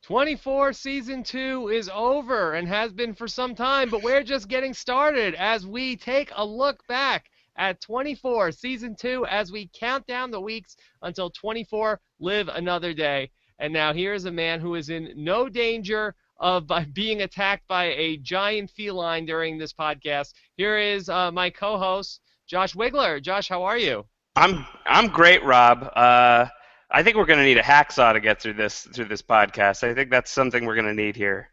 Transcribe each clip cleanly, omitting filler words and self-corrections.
24 Season 2 is over and has been for some time, but we're just getting started as we take a look back at 24 Season 2 as we count down the weeks until 24 Live Another Day. And now here's a man who is in no danger of being attacked by a giant feline during this podcast. Here is my co-host, Josh Wigler. Josh, how are you? I'm great, Rob. I think we're going to need a hacksaw to get through this podcast. I think that's something we're going to need here.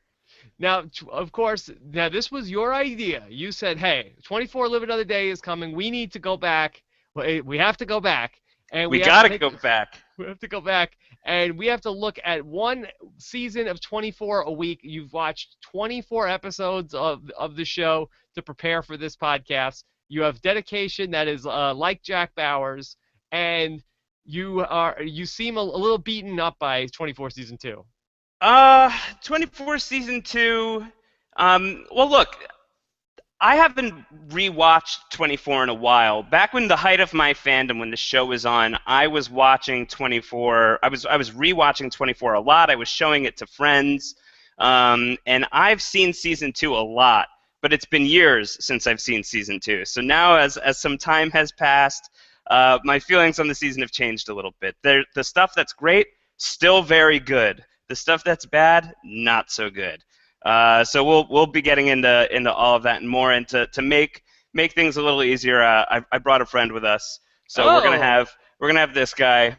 Now, of course, now this was your idea. You said, hey, 24 Live Another Day is coming. We need to go back. We have to go back. And we got to go back. We have to go back, and we have to look at one season of 24 a week. You've watched 24 episodes of the show to prepare for this podcast. You have dedication that is like Jack Bauer's, and you seem a little beaten up by 24 Season 2. 24 Season 2, well, look, I haven't rewatched 24 in a while. Back when the height of my fandom, when the show was on, I was watching 24, I was rewatching 24 a lot. I was showing it to friends, and I've seen Season 2 a lot, but it's been years since I've seen Season 2. So now, as some time has passed, my feelings on the season have changed a little bit. The stuff that's great, still very good. The stuff that's bad, not so good. So we'll be getting into all of that and more. And to make things a little easier, I brought a friend with us. So we're gonna have this guy.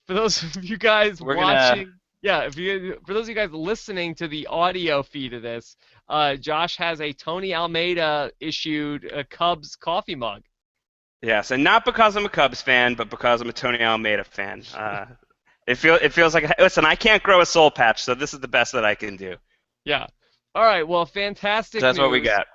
For those of you guys watching, for those of you guys listening to the audio feed of this, Josh has a Tony Almeida issued Cubs coffee mug. Yes, and not because I'm a Cubs fan, but because I'm a Tony Almeida fan. It feels like, listen, I can't grow a soul patch, so this is the best that I can do. Yeah. All right. Well, fantastic. So that's news. What we got.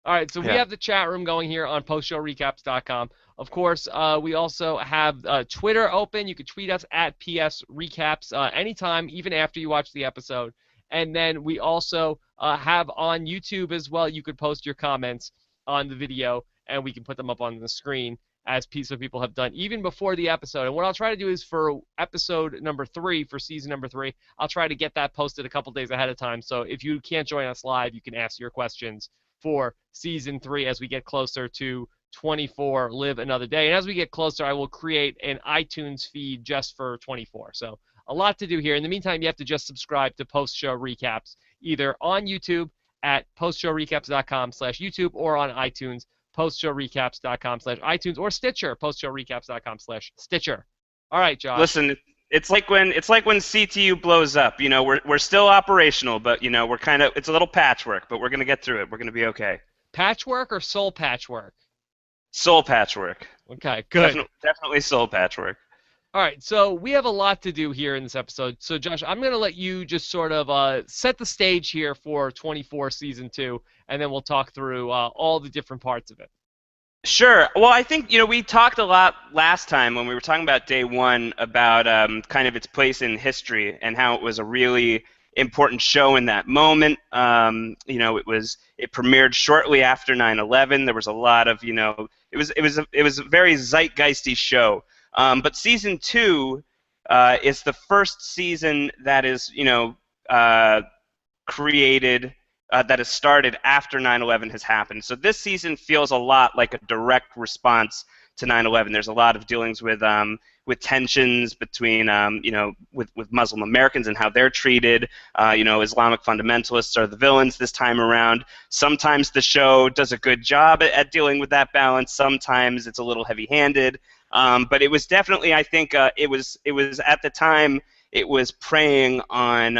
All right. So we have the chat room going here on postshowrecaps.com. Of course, we also have Twitter open. You can tweet us at PS Recaps anytime, even after you watch the episode. And then we also have on YouTube as well. You could post your comments on the video, and we can put them up on the screen as people have done even before the episode. And what I'll try to do is for episode number 3, for season number 3, I'll try to get that posted a couple days ahead of time. So if you can't join us live, you can ask your questions for season 3 as we get closer to 24 Live Another Day. And as we get closer, I will create an iTunes feed just for 24. So a lot to do here. In the meantime, you have to just subscribe to Post-Show Recaps, either on YouTube at postshowrecaps.com/YouTube or on iTunes, postshowrecaps.com/iTunes, or Stitcher, postshowrecaps.com/Stitcher. All right, Josh. Listen, it's like when CTU blows up. You know, we're still operational, but you know, it's a little patchwork, but we're gonna get through it. We're gonna be okay. Patchwork or soul patchwork? Soul patchwork. Okay, good. Definitely soul patchwork. All right, so we have a lot to do here in this episode. So, Josh, I'm going to let you just sort of set the stage here for 24 Season 2, and then we'll talk through all the different parts of it. Sure. Well, I think, we talked a lot last time when we were talking about Day 1 about kind of its place in history and how it was a really important show in that moment. It premiered shortly after 9/11. There was a lot of, it was a very zeitgeisty show. But Season 2 is the first season that is, created, that has started after 9/11 has happened. So this season feels a lot like a direct response to 9/11. There's a lot of dealings with tensions between, with Muslim Americans and how they're treated. Islamic fundamentalists are the villains this time around. Sometimes the show does a good job at dealing with that balance. Sometimes it's a little heavy-handed. But it was definitely, I think, it was at the time, it was preying on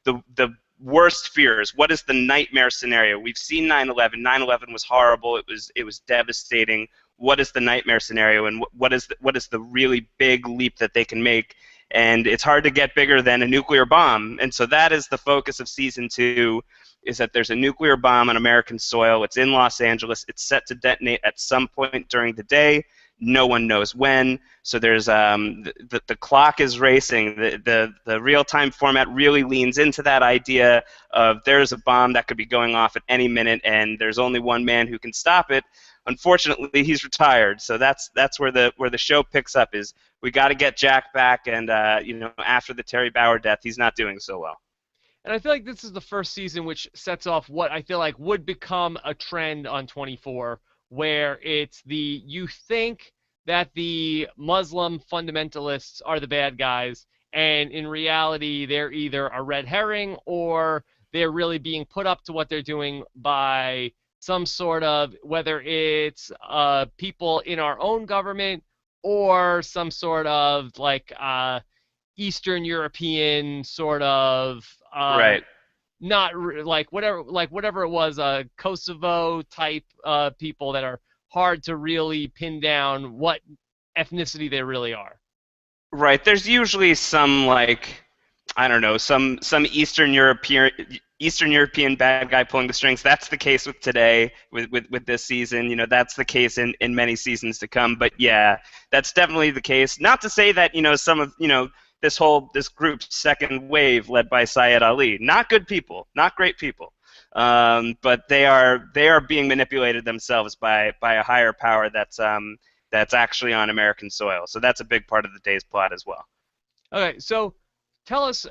the worst fears. What is the nightmare scenario? We've seen 9/11. 9/11 was horrible. It was devastating. What is the nightmare scenario, and what is the really big leap that they can make? And it's hard to get bigger than a nuclear bomb. And so that is the focus of Season 2, is that there's a nuclear bomb on American soil. It's in Los Angeles. It's set to detonate at some point during the day. No one knows when. So there's the clock is racing. The real-time format really leans into that idea of there's a bomb that could be going off at any minute, and there's only one man who can stop it. Unfortunately, he's retired. So that's where the show picks up, is we got to get Jack back, and after the Terry Bauer death, he's not doing so well. And I feel like this is the first season which sets off what I feel like would become a trend on 24, where it's you think that the Muslim fundamentalists are the bad guys, and in reality, they're either a red herring or they're really being put up to what they're doing by some sort of, whether it's people in our own government or some sort of Eastern European sort of Right. not whatever it was, Kosovo type people that are hard to really pin down what ethnicity they really are. Right. There's usually some I don't know, some Eastern European bad guy pulling the strings. That's the case with today, with this season. That's the case in many seasons to come. But yeah, that's definitely the case. Not to say that some of this group's second wave led by Syed Ali, not good people, not great people. But they are being manipulated themselves by a higher power that's actually on American soil. So that's a big part of the day's plot as well. Okay, so tell us,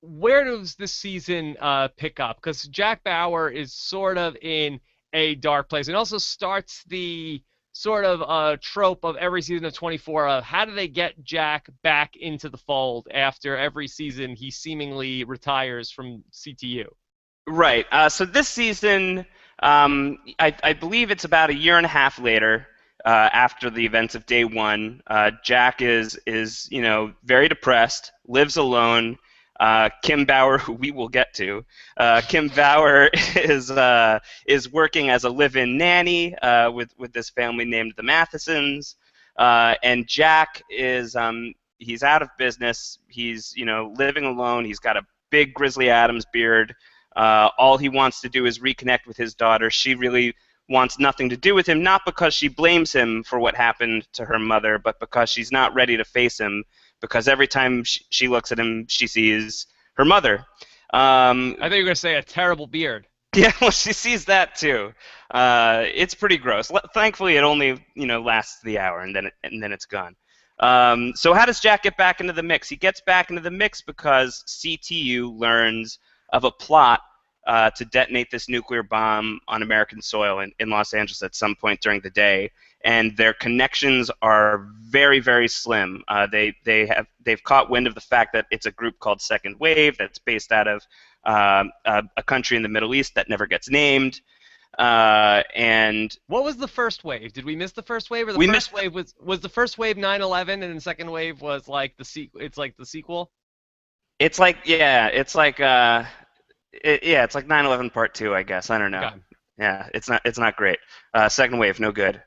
where does this season pick up? Because Jack Bauer is sort of in a dark place. It also starts the sort of trope of every season of 24 of how do they get Jack back into the fold after every season he seemingly retires from CTU. Right. So this season, I believe it's about a year and a half later, after the events of day one. Jack is very depressed, lives alone. Kim Bauer, who we will get to, Kim Bauer is working as a live-in nanny with this family named the Mathesons, and Jack is he's out of business. He's living alone. He's got a big Grizzly Adams beard. All he wants to do is reconnect with his daughter. She really wants nothing to do with him, not because she blames him for what happened to her mother, but because she's not ready to face him, because every time she looks at him, she sees her mother. I thought you were going to say a terrible beard. Yeah, well, she sees that too. It's pretty gross. Thankfully, it only lasts the hour, and then it's gone. So how does Jack get back into the mix? He gets back into the mix because CTU learns of a plot to detonate this nuclear bomb on American soil in Los Angeles at some point during the day, and their connections are very, very slim. They've caught wind of the fact that it's a group called Second Wave that's based out of a country in the Middle East that never gets named. And what was the first wave? Did we miss the first wave, or wave was the first wave 9/11, and the second wave was like it's like the sequel? It's like it's like 9/11 Part 2, I guess. I don't know. Okay. Yeah, it's not great. Second Wave, no good.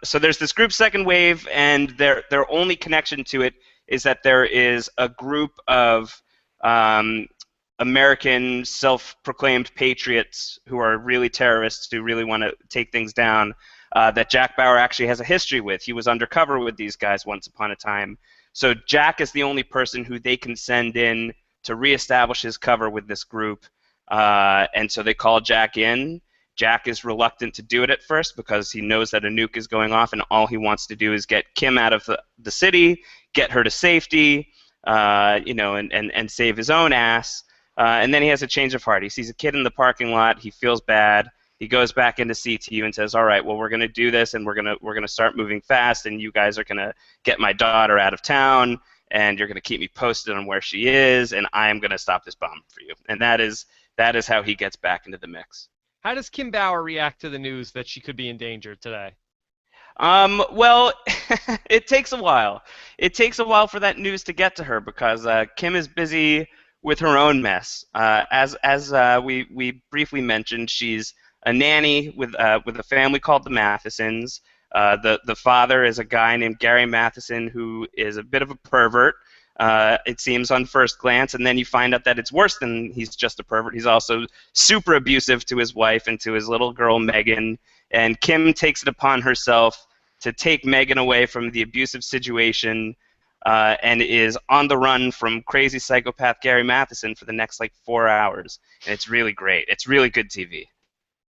So there's this group, Second Wave, and their only connection to it is that there is a group of American self-proclaimed patriots who are really terrorists who really want to take things down, that Jack Bauer actually has a history with. He was undercover with these guys once upon a time. So Jack is the only person who they can send in to reestablish his cover with this group, and so they call Jack in. Jack is reluctant to do it at first because he knows that a nuke is going off, and all he wants to do is get Kim out of the city, get her to safety, and save his own ass. And then he has a change of heart. He sees a kid in the parking lot. He feels bad. He goes back into CTU and says, "All right, well, we're going to do this, and we're gonna start moving fast, and you guys are going to get my daughter out of town, and you're going to keep me posted on where she is, and I am going to stop this bomb for you." And that is how he gets back into the mix. How does Kim Bauer react to the news that she could be in danger today? Well, it takes a while. It takes a while for that news to get to her because Kim is busy with her own mess. As we briefly mentioned, she's a nanny with a family called the Mathesons. The father is a guy named Gary Matheson who is a bit of a pervert. It seems on first glance, and then you find out that it's worse than he's just a pervert. He's also super abusive to his wife and to his little girl, Megan, and Kim takes it upon herself to take Megan away from the abusive situation and is on the run from crazy psychopath Gary Matheson for the next 4 hours. And it's really great. It's really good TV.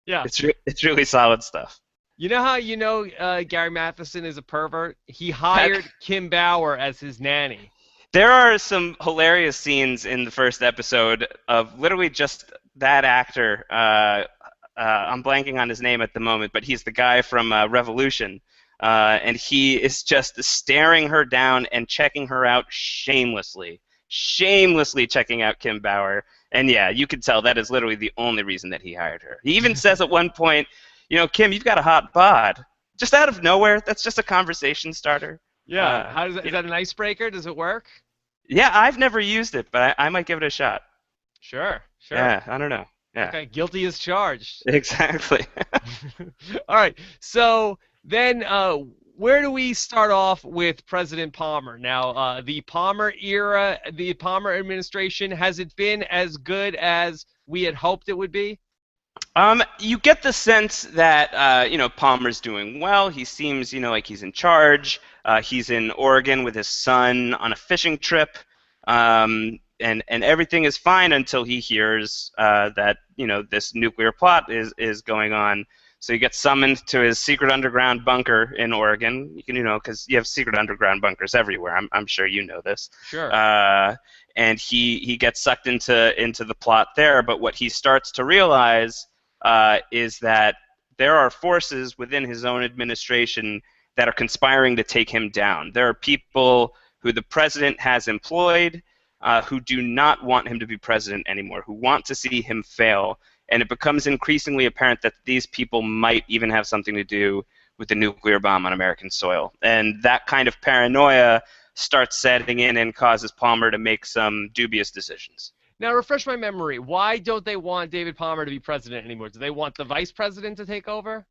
Yeah. It's really solid stuff. You know how Gary Matheson is a pervert? He hired Kim Bauer as his nanny. There are some hilarious scenes in the first episode of literally just that actor. I'm blanking on his name at the moment, but he's the guy from Revolution. And he is just staring her down and checking her out shamelessly. Shamelessly checking out Kim Bauer. And yeah, you can tell that is literally the only reason that he hired her. He even says at one point, Kim, you've got a hot bod. Just out of nowhere. That's just a conversation starter. Yeah, how does that, is that an icebreaker? Does it work? Yeah, I've never used it, but I might give it a shot. Sure, sure. Yeah, I don't know. Yeah, Okay, guilty as charged. exactly. All right. So then, where do we start off with President Palmer? Now, the Palmer era, the Palmer administration, has it been as good as we had hoped it would be? You get the sense that Palmer's doing well. He seems like he's in charge. He's in Oregon with his son on a fishing trip, and everything is fine until he hears that this nuclear plot is going on. So he gets summoned to his secret underground bunker in Oregon. You can because you have secret underground bunkers everywhere. I'm sure you know this. Sure. And he gets sucked into the plot there. But what he starts to realize is that there are forces within his own administration that are conspiring to take him down. There are people who the president has employed who do not want him to be president anymore, who want to see him fail. And it becomes increasingly apparent that these people might even have something to do with the nuclear bomb on American soil. And that kind of paranoia starts setting in and causes Palmer to make some dubious decisions. Now, refresh my memory. Why don't they want David Palmer to be president anymore? Do they want the vice president to take over?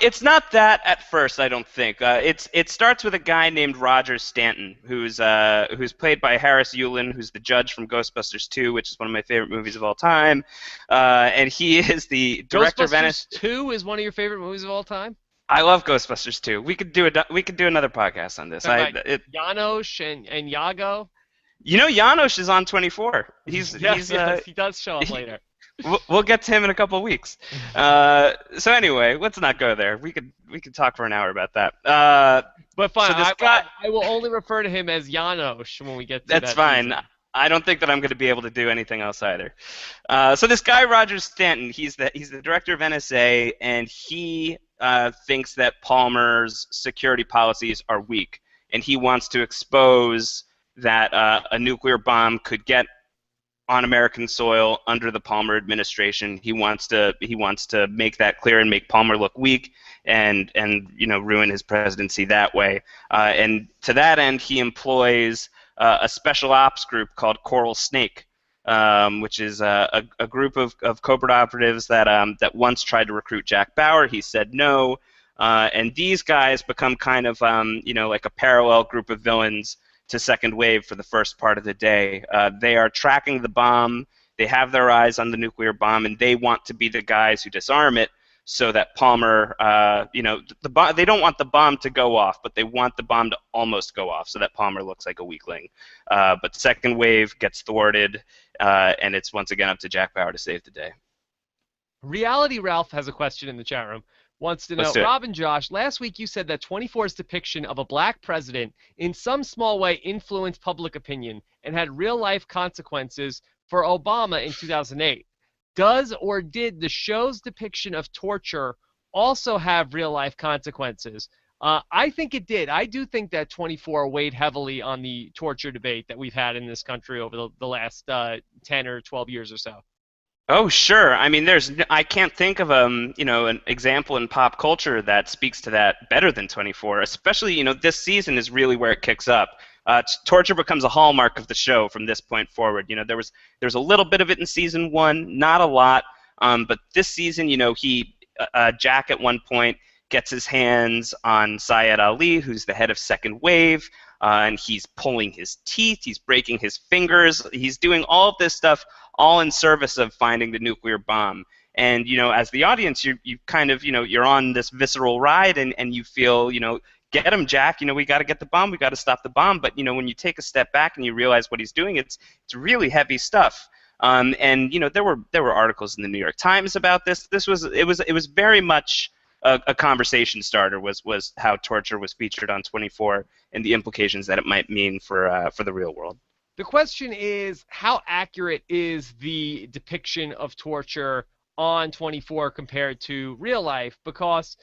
It's not that at first, I don't think. It starts with a guy named Roger Stanton, who's played by Harris Yulin, who's the judge from Ghostbusters 2, which is one of my favorite movies of all time. And he is the director of Ghostbusters 2 is one of your favorite movies of all time? I love Ghostbusters 2. We could do another podcast on this. Janosch and Yago? Janosch is on 24. Yes, he does show up later. We'll get to him in a couple of weeks. So anyway, let's not go there. We could talk for an hour about that. But fine, so I will only refer to him as Janosch when we get to that's that fine. season. I don't think that I'm going to be able to do anything else either. So this guy Roger Stanton, he's the director of NSA, and he thinks that Palmer's security policies are weak, and he wants to expose that a nuclear bomb could get on American soil under the Palmer administration. He wants to make that clear and make Palmer look weak, and ruin his presidency that way. And to that end, he employs a special ops group called Coral Snake, which is a group of covert operatives that once tried to recruit Jack Bauer. He said no, and these guys become kind of like a parallel group of villains to Second Wave for the first part of the day. They are tracking the bomb. They have their eyes on the nuclear bomb, and they want to be the guys who disarm it so that Palmer, they don't want the bomb to go off, but they want the bomb to almost go off so that Palmer looks like a weakling. But Second Wave gets thwarted, and it's once again up to Jack Bauer to save the day. Reality Ralph has a question in the chat room. Wants to know, Rob and Josh, last week you said that 24's depiction of a black president in some small way influenced public opinion and had real-life consequences for Obama in 2008. Does or did the show's depiction of torture also have real-life consequences? I think it did. I do think that 24 weighed heavily on the torture debate that we've had in this country over the last 10 or 12 years or so. Oh, sure. I mean, I can't think of an example in pop culture that speaks to that better than 24. Especially, this season is really where it kicks up. Torture becomes a hallmark of the show from this point forward. There's a little bit of it in season 1, not a lot, but this season, Jack at one point gets his hands on Syed Ali, who's the head of Second Wave, and he's pulling his teeth, he's breaking his fingers, he's doing all of this stuff all in service of finding the nuclear bomb. And, as the audience, you kind of, you're on this visceral ride, and you feel, get him, Jack, we got to get the bomb, we got to stop the bomb. But, when you take a step back and you realize what he's doing, it's really heavy stuff. And, there were articles in the New York Times about this. It was very much a conversation starter was how torture was featured on 24 and the implications that it might mean for the real world. The question is, how accurate is the depiction of torture on 24 compared to real life? Because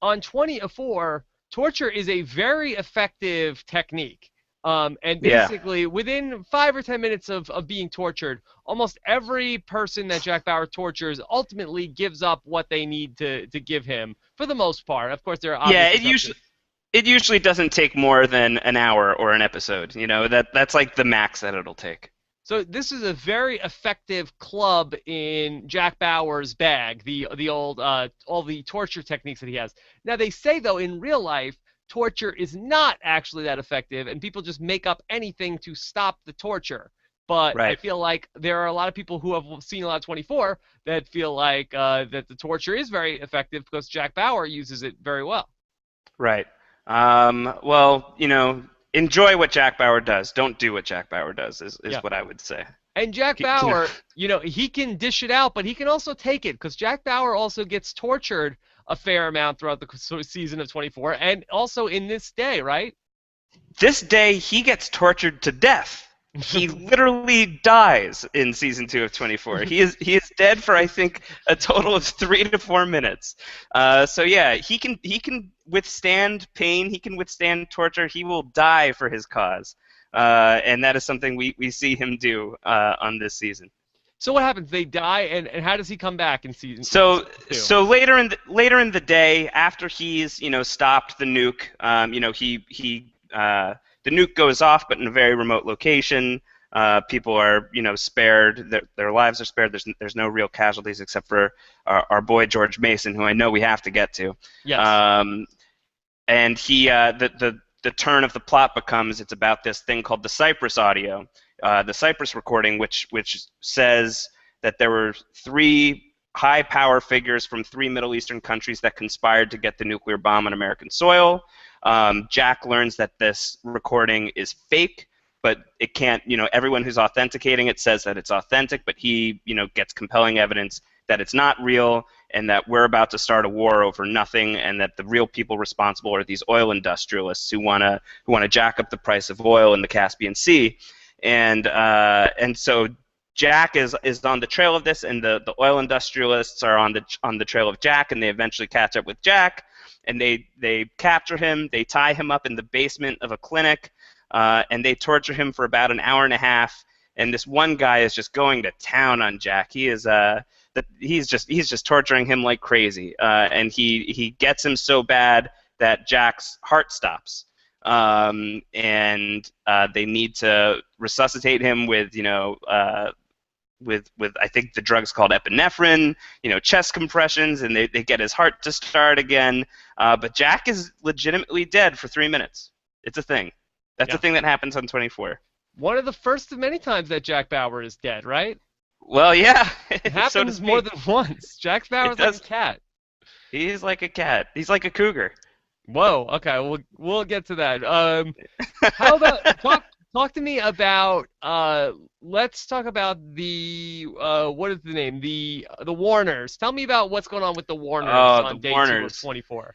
on 24, torture is a very effective technique. And Yeah. basically, within 5 or 10 minutes of being tortured, almost every person that Jack Bauer tortures ultimately gives up what they need to give him, for the most part. Of course, there are Yeah, obvious exceptions. it usually doesn't take more than an hour or an episode. That's like the max that it'll take. So this is a very effective club in Jack Bauer's bag, the old all the torture techniques that he has. Now they say though in real life torture is not actually that effective, and people just make up anything to stop the torture. But I Right. feel like there are a lot of people who have seen a lot of 24 that feel like that the torture is very effective because Jack Bauer uses it very well. Right. Well, enjoy what Jack Bauer does. Don't do what Jack Bauer does, is Yeah. what I would say. And Jack Bauer, he can dish it out, but he can also take it because Jack Bauer also gets tortured a fair amount throughout the season of 24, and also in this day, right? This day, he gets tortured to death. He literally dies in season 2 of 24. He is dead for I think a total of 3 to 4 minutes. So yeah, he can withstand pain. He can withstand torture. He will die for his cause, and that is something we see him do on this season. So what happens? They die, and how does he come back in season So 2? so later in the day, after he's stopped the nuke, the nuke goes off, but in a very remote location. People are spared. Their lives are spared. There's no real casualties except for our boy George Mason, who I know we have to get to. Yes. And the turn of the plot becomes it's about this thing called the Cyprus audio, the Cyprus recording, which says that there were 3 high power figures from 3 Middle Eastern countries that conspired to get the nuclear bomb on American soil. Jack learns that this recording is fake, but it can't, everyone who's authenticating it says that it's authentic, but he, gets compelling evidence that it's not real and that we're about to start a war over nothing, and that the real people responsible are these oil industrialists who want to jack up the price of oil in the Caspian Sea. And so Jack is on the trail of this, and the oil industrialists are on the trail of Jack, and they eventually catch up with Jack, and they capture him. They tie him up in the basement of a clinic, and they torture him for about an hour and a half. And this one guy is just going to town on Jack. He's just torturing him like crazy, and he gets him so bad that Jack's heart stops. And they need to resuscitate him with I think the drug's called epinephrine, chest compressions, and they get his heart to start again. But Jack is legitimately dead for 3 minutes. It's a thing. That's a thing that happens on 24. One of the first of many times that Jack Bauer is dead, right? Well, yeah. It happens more than once. Jack Bauer's like a cat. He's like a cat. He's like a cougar. Whoa. Okay, we'll get to that. How about talk to me about let's talk about the what is the name? The Warners. Tell me about what's going on with the Warners on day 2 of 24.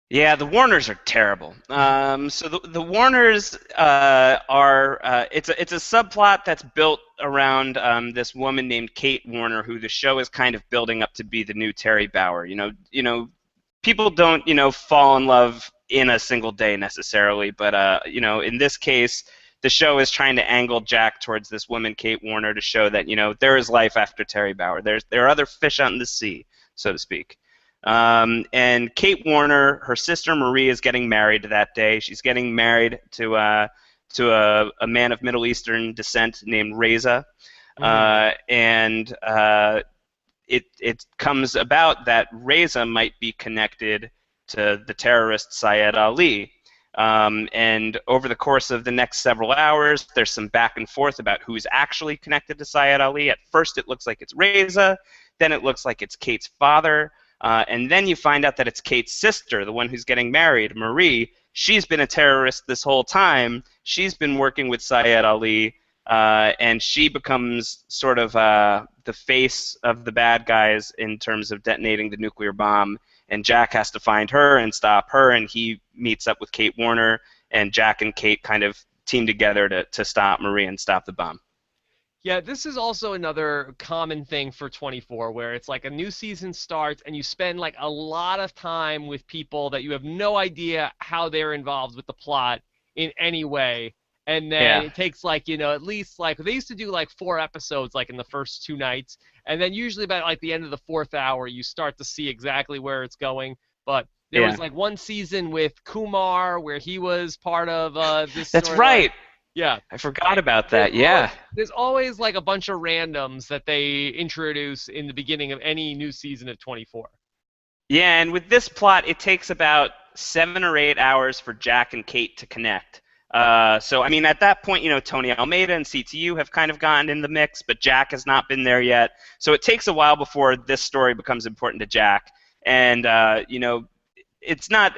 Yeah, the Warners are terrible. So the Warners are it's a subplot that's built around this woman named Kate Warner, who the show is kind of building up to be the new Terry Bauer. People don't fall in love in a single day necessarily, but in this case, the show is trying to angle Jack towards this woman, Kate Warner, to show that there is life after Terry Bauer. There are other fish out in the sea, so to speak. And Kate Warner, her sister Marie, is getting married that day. She's getting married to a man of Middle Eastern descent named Reza. And it comes about that Reza might be connected to the terrorist Syed Ali. And over the course of the next several hours, there's some back and forth about who's actually connected to Syed Ali. At first, it looks like it's Reza. Then it looks like it's Kate's father. And then you find out that it's Kate's sister, the one who's getting married, Marie. She's been a terrorist this whole time. She's been working with Syed Ali, and she becomes sort of the face of the bad guys in terms of detonating the nuclear bomb. and Jack has to find her and stop her, and he meets up with Kate Warner, and Jack and Kate kind of team together to stop Marie and stop the bomb. Yeah, this is also another common thing for 24 where it's like a new season starts and you spend like a lot of time with people that you have no idea how they're involved with the plot in any way. And then Yeah, it takes like, at least like they used to do like 4 episodes like in the first 2 nights. And then usually by like the end of the fourth hour, you start to see exactly where it's going. But there was yeah. like one season with Kumar where he was part of this That's storyline. right. Yeah. I forgot about that. Yeah. There's always like a bunch of randoms that they introduce in the beginning of any new season of 24. Yeah, and with this plot, it takes about 7 or 8 hours for Jack and Kate to connect. So, I mean, at that point, Tony Almeida and CTU have kind of gotten in the mix, but Jack has not been there yet. So it takes a while before this story becomes important to Jack. And, it's not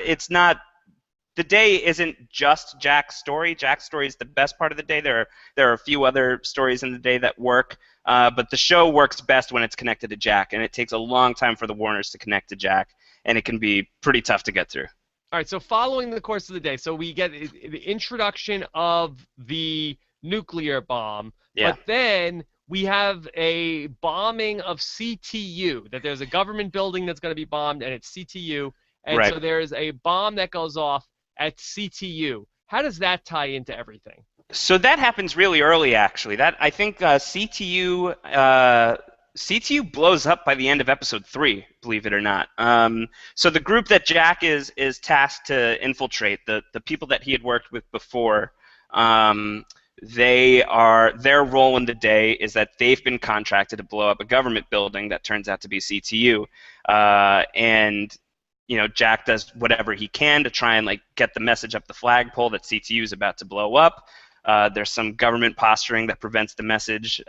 the day isn't just Jack's story. Jack's story is the best part of the day. There are a few other stories in the day that work, but the show works best when it's connected to Jack, and it takes a long time for the Warners to connect to Jack, and it can be pretty tough to get through. All right, so following the course of the day, so we get the introduction of the nuclear bomb, Yeah, but then we have a bombing of CTU, that there's a government building that's going to be bombed, and it's CTU, and right. so there's a bomb that goes off at CTU. How does that tie into everything? So that happens really early, actually. That I think CTU blows up by the end of episode 3, believe it or not. So the group that Jack is tasked to infiltrate, the people that he had worked with before, their role in the day is that they've been contracted to blow up a government building that turns out to be CTU, and Jack does whatever he can to try and like get the message up the flagpole that CTU is about to blow up. There's some government posturing that prevents the message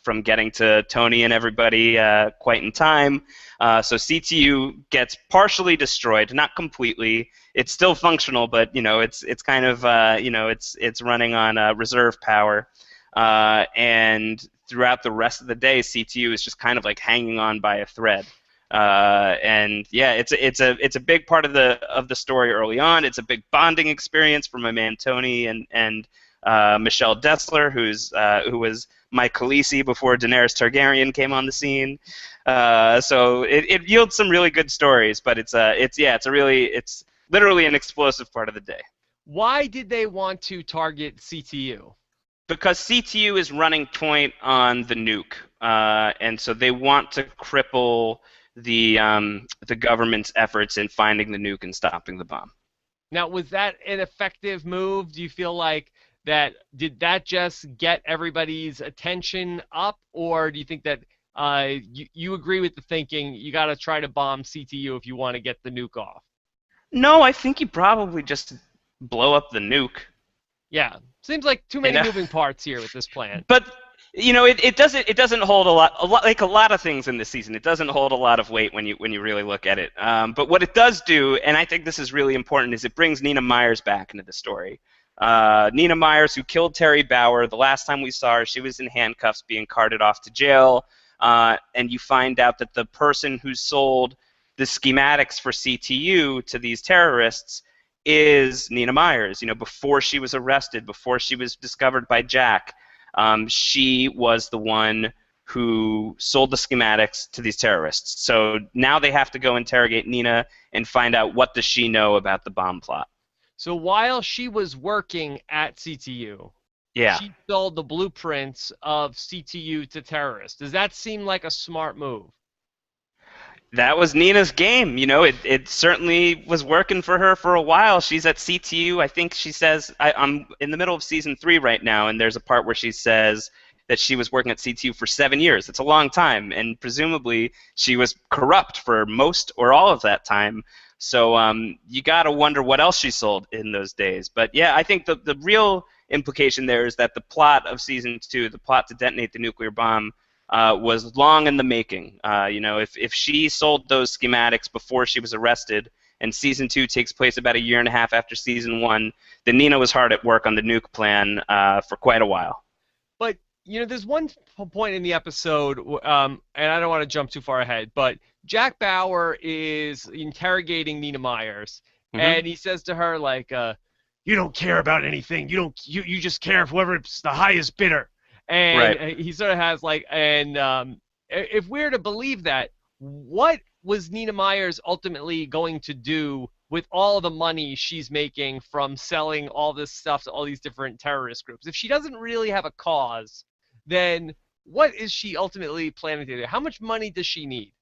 from getting to Tony and everybody quite in time. So CTU gets partially destroyed, not completely. It's still functional, but it's kind of it's running on reserve power. And throughout the rest of the day, CTU is just kind of like hanging on by a thread. And yeah, it's a big part of the story early on. It's a big bonding experience for my man Tony and Michelle Dessler, who was my Khaleesi before Daenerys Targaryen came on the scene. So it yields some really good stories, but it's literally an explosive part of the day. Why did they want to target CTU? Because CTU is running point on the nuke, and so they want to cripple the government's efforts in finding the nuke and stopping the bomb. Now, was that an effective move? Do you feel like did that just get everybody's attention up, or do you think that you agree with the thinking you got to try to bomb CTU if you want to get the nuke off? No, I think you probably just blow up the nuke. Yeah, seems like too many moving parts here with this plan. But it doesn't hold a lot like a lot of things in this season. It doesn't hold a lot of weight when you really look at it. But what it does do, and I think this is really important, is it brings Nina Myers back into the story. Nina Myers, who killed Terry Bauer, the last time we saw her, she was in handcuffs being carted off to jail, and you find out that the person who sold the schematics for CTU to these terrorists is Nina Myers. Before she was arrested, before she was discovered by Jack, she was the one who sold the schematics to these terrorists. So now they have to go interrogate Nina and find out what does she know about the bomb plot. So while she was working at CTU, Yeah. she sold the blueprints of CTU to terrorists. Does that seem like a smart move? That was Nina's game. It certainly was working for her for a while. She's at CTU. I think she says, I'm in the middle of season 3 right now, and there's a part where she says that she was working at CTU for 7 years. It's a long time, and presumably she was corrupt for most or all of that time. So you got to wonder what else she sold in those days. But yeah, I think the real implication there is that the plot of season 2, the plot to detonate the nuclear bomb, was long in the making. If she sold those schematics before she was arrested, and season 2 takes place about a year and a half after season 1, then Nina was hard at work on the nuke plan for quite a while. But There's one point in the episode, and I don't want to jump too far ahead, but Jack Bauer is interrogating Nina Myers, Hmm. and he says to her like, "You don't care about anything. You just care for whoever's the highest bidder." And Right. he sort of has like, and if we're to believe that, what was Nina Myers ultimately going to do with all the money she's making from selling all this stuff to all these different terrorist groups? If she doesn't really have a cause, then what is she ultimately planning to do? How much money does she need?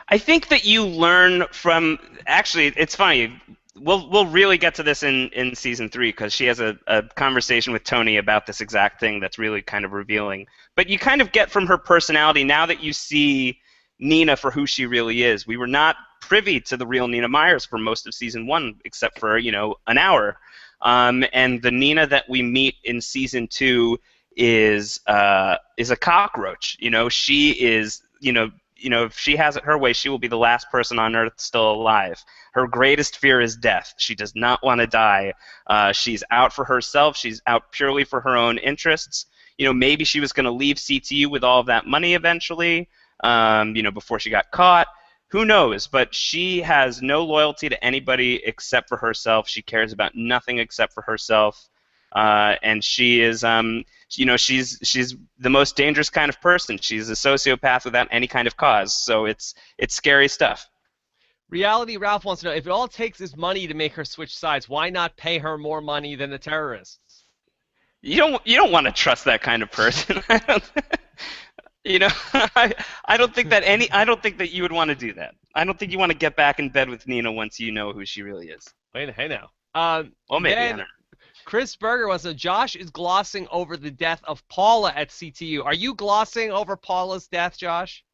I think that you learn from. Actually, it's funny. We'll really get to this in season three because she has a conversation with Tony about this exact thing that's really kind of revealing. But you kind of get from her personality now that you see Nina for who she really is. We were not privy to the real Nina Myers for most of season one, except for an hour. And the Nina that we meet in season two is a cockroach. She is. If she has it her way, she will be the last person on Earth still alive. Her greatest fear is death. She does not want to die. She's out for herself. She's out purely for her own interests. Maybe she was going to leave CTU with all of that money eventually, before she got caught. Who knows? But she has no loyalty to anybody except for herself. She cares about nothing except for herself. And she is, she's the most dangerous kind of person. She's a sociopath without any kind of cause. So it's scary stuff. Reality Ralph wants to know if it all takes is money to make her switch sides, why not pay her more money than the terrorists? You don't want to trust that kind of person. You know, I don't think that I don't think that you would want to do that. I don't think you want to get back in bed with Nina once you know who she really is. Wait, hey now. Well, maybe, I don't Then know. Chris Berger wants to know, Josh is glossing over the death of Paula at CTU. Are you glossing over Paula's death, Josh?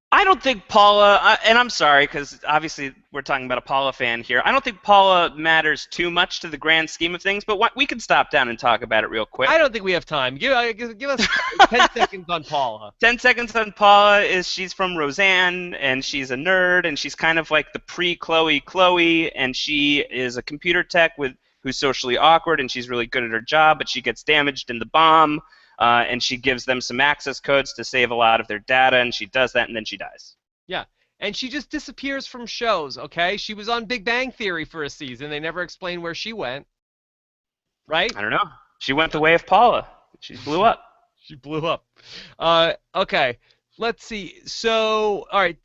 I don't think Paula, and I'm sorry because obviously we're talking about a Paula fan here. I don't think Paula matters too much to the grand scheme of things, but we can stop down and talk about it real I quick. don't think we have time. Give us 10 seconds on Paula. 10 seconds on Paula is she's from Roseanne, and she's a nerd, and she's kind of like the pre-Chloe Chloe, and she is a computer tech who's socially awkward, and she's really good at her job, but she gets damaged in the bomb, and she gives them some access codes to save a lot of their data, and she does that, and then she dies. Yeah. And she just disappears from shows, okay? She was on Big Bang Theory for a season. They never explained where she went, right? I don't know. She went the way of Paula. She blew up. She blew up. Okay. Let's see. So, all right.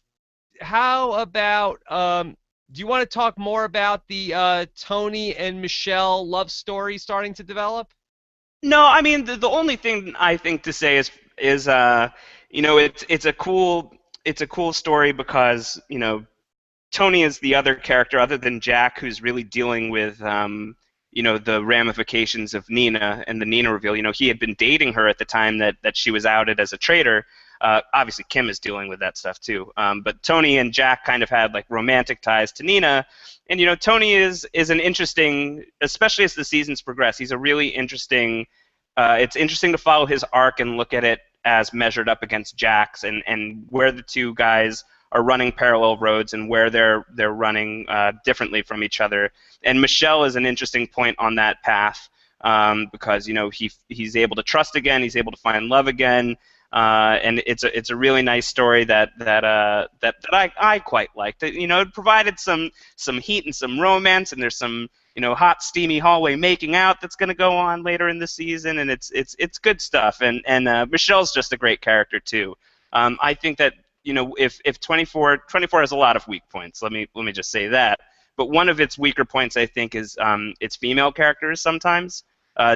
How about do you want to talk more about the Tony and Michelle love story starting to develop? No, I mean the only thing I think to say is it's a cool story because Tony is the other character other than Jack who's really dealing with the ramifications of Nina and the Nina reveal. He had been dating her at the time that she was outed as a traitor. Obviously, Kim is dealing with that stuff too. But Tony and Jack kind of had like romantic ties to Nina, and Tony is an interesting, especially as the seasons progress. He's a really interesting. It's interesting to follow his arc and look at it as measured up against Jack's and where the two guys are running parallel roads and where they're running differently from each other. And Michelle is an interesting point on that path because he's able to trust again, he's able to find love again, and it's a really nice story that I quite liked. It provided some heat and some romance, and there's some hot steamy hallway making out that's going to go on later in the season, and it's good stuff. And Michelle's just a great character too. I think that if 24 has a lot of weak points, let me just say that. But one of its weaker points, I think, is its female characters sometimes.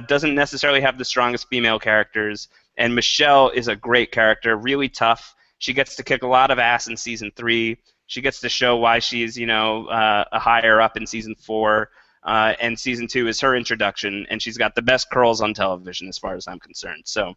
Doesn't necessarily have the strongest female characters, and Michelle is a great character, really tough. She gets to kick a lot of ass in season 3. She gets to show why she's a higher up in season 4. And season 2 is her introduction, and she's got the best curls on television as far as I'm concerned. So,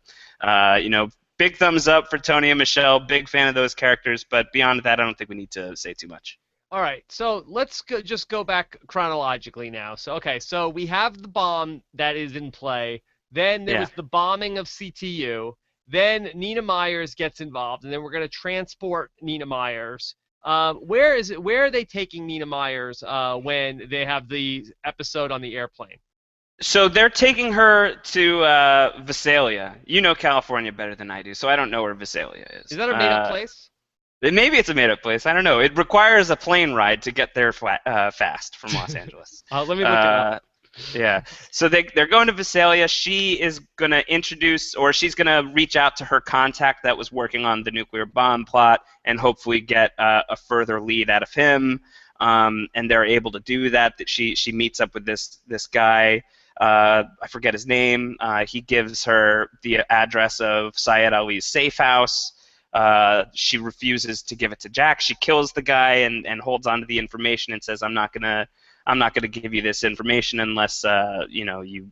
big thumbs up for Tony and Michelle. Big fan of those characters, but beyond that, I don't think we need to say too much. All right, so let's just go back chronologically now. So, okay, so we have the bomb that is in play. Then there Yeah. was the bombing of CTU. Then Nina Myers gets involved, and then we're going to transport Nina Myers. Where is it? Where are they taking Nina Myers when they have the episode on the airplane? So they're taking her to Visalia. You know California better than I do, so I don't know where Visalia Is is. that a made-up place? Maybe it's a made-up place. I don't know. It requires a plane ride to get there fast from Los Angeles. Let me look it up. Uh, yeah. So they're going to Visalia. She is going to introduce, or she's going to reach out to her contact that was working on the nuclear bomb plot, and hopefully get a further lead out of him. And they're able to do that. That she meets up with this guy. I forget his name. He gives her the address of Syed Ali's safe house. She refuses to give it to Jack. She kills the guy and holds on to the information and says, I'm not gonna give you this information unless you